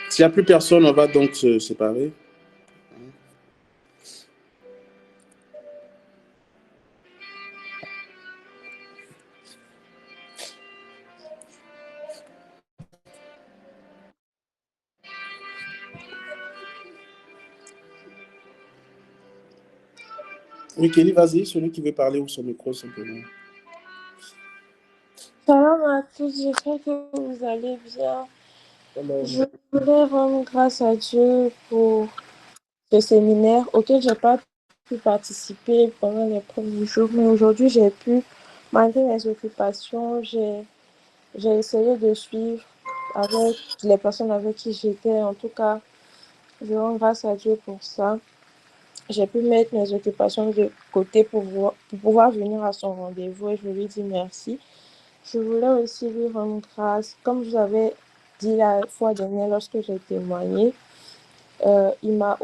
S'il n'y a plus personne, on va donc se séparer. Oui, Kelly, vas-y, celui qui veut parler ou son micro, simplement. Salam à tous, j'espère que vous allez bien. Je voulais rendre grâce à Dieu pour ce séminaire auquel je n'ai pas pu participer pendant les premiers jours, mais aujourd'hui j'ai pu, malgré mes occupations, j'ai essayé de suivre avec les personnes avec qui j'étais. En tout cas, je rends grâce à Dieu pour ça. J'ai pu mettre mes occupations de côté pour pouvoir venir à son rendez-vous et je lui dis merci. Je voulais aussi lui rendre grâce, comme je vous avais dit la fois dernière lorsque j'ai témoigné, il m'a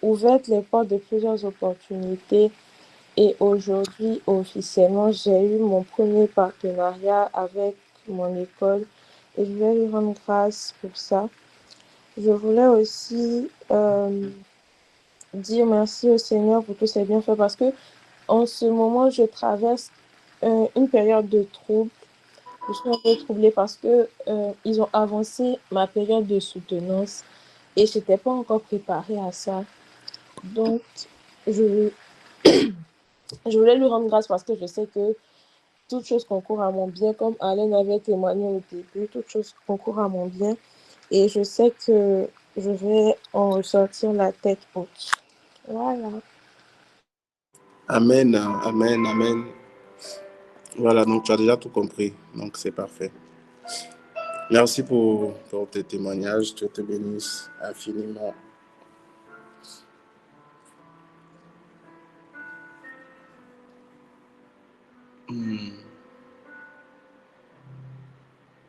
ouvert les portes de plusieurs opportunités et aujourd'hui, officiellement, j'ai eu mon premier partenariat avec mon école et je vais lui rendre grâce pour ça. Je voulais aussi dire merci au Seigneur pour tous ses bienfaits parce que en ce moment, je traverse une période de trouble. Je suis un peu troublée parce que ils ont avancé ma période de soutenance et je n'étais pas encore préparée à ça. Donc, je, je voulais lui rendre grâce parce que je sais que toute chose concourt à mon bien, comme Alain avait témoigné au début, toute chose concourt à mon bien. Et je sais que je vais en ressortir la tête haute. Voilà. Amen, amen, amen. Voilà, donc tu as déjà tout compris. Donc c'est parfait. Merci pour tes témoignages. Dieu te bénisse infiniment.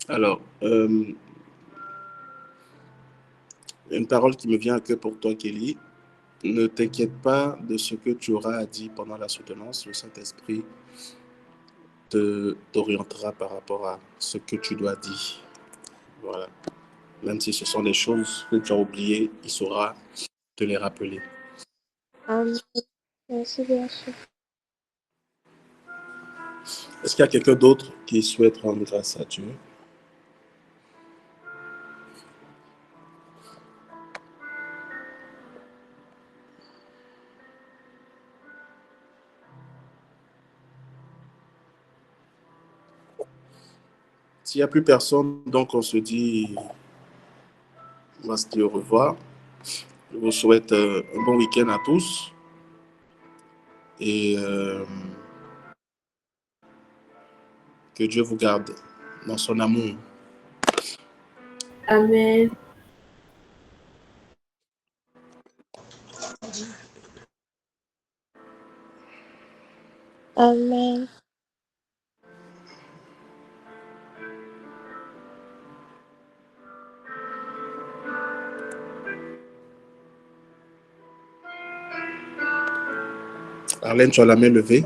Alors, une parole qui me vient à cœur pour toi, Kelly. Ne t'inquiète pas de ce que tu auras à dire pendant la soutenance. Le Saint-Esprit t'orientera par rapport à ce que tu dois dire. Voilà. Même si ce sont des choses que tu as oubliées, il saura te les rappeler. Amen. Merci bien sûr. Est-ce qu'il y a quelqu'un d'autre qui souhaite rendre grâce à Dieu? S'il n'y a plus personne, donc on se dit, on va se dire au revoir. Je vous souhaite un bon week-end à tous. Et que Dieu vous garde dans son amour. Amen. Amen. Arlène, tu as la main levée.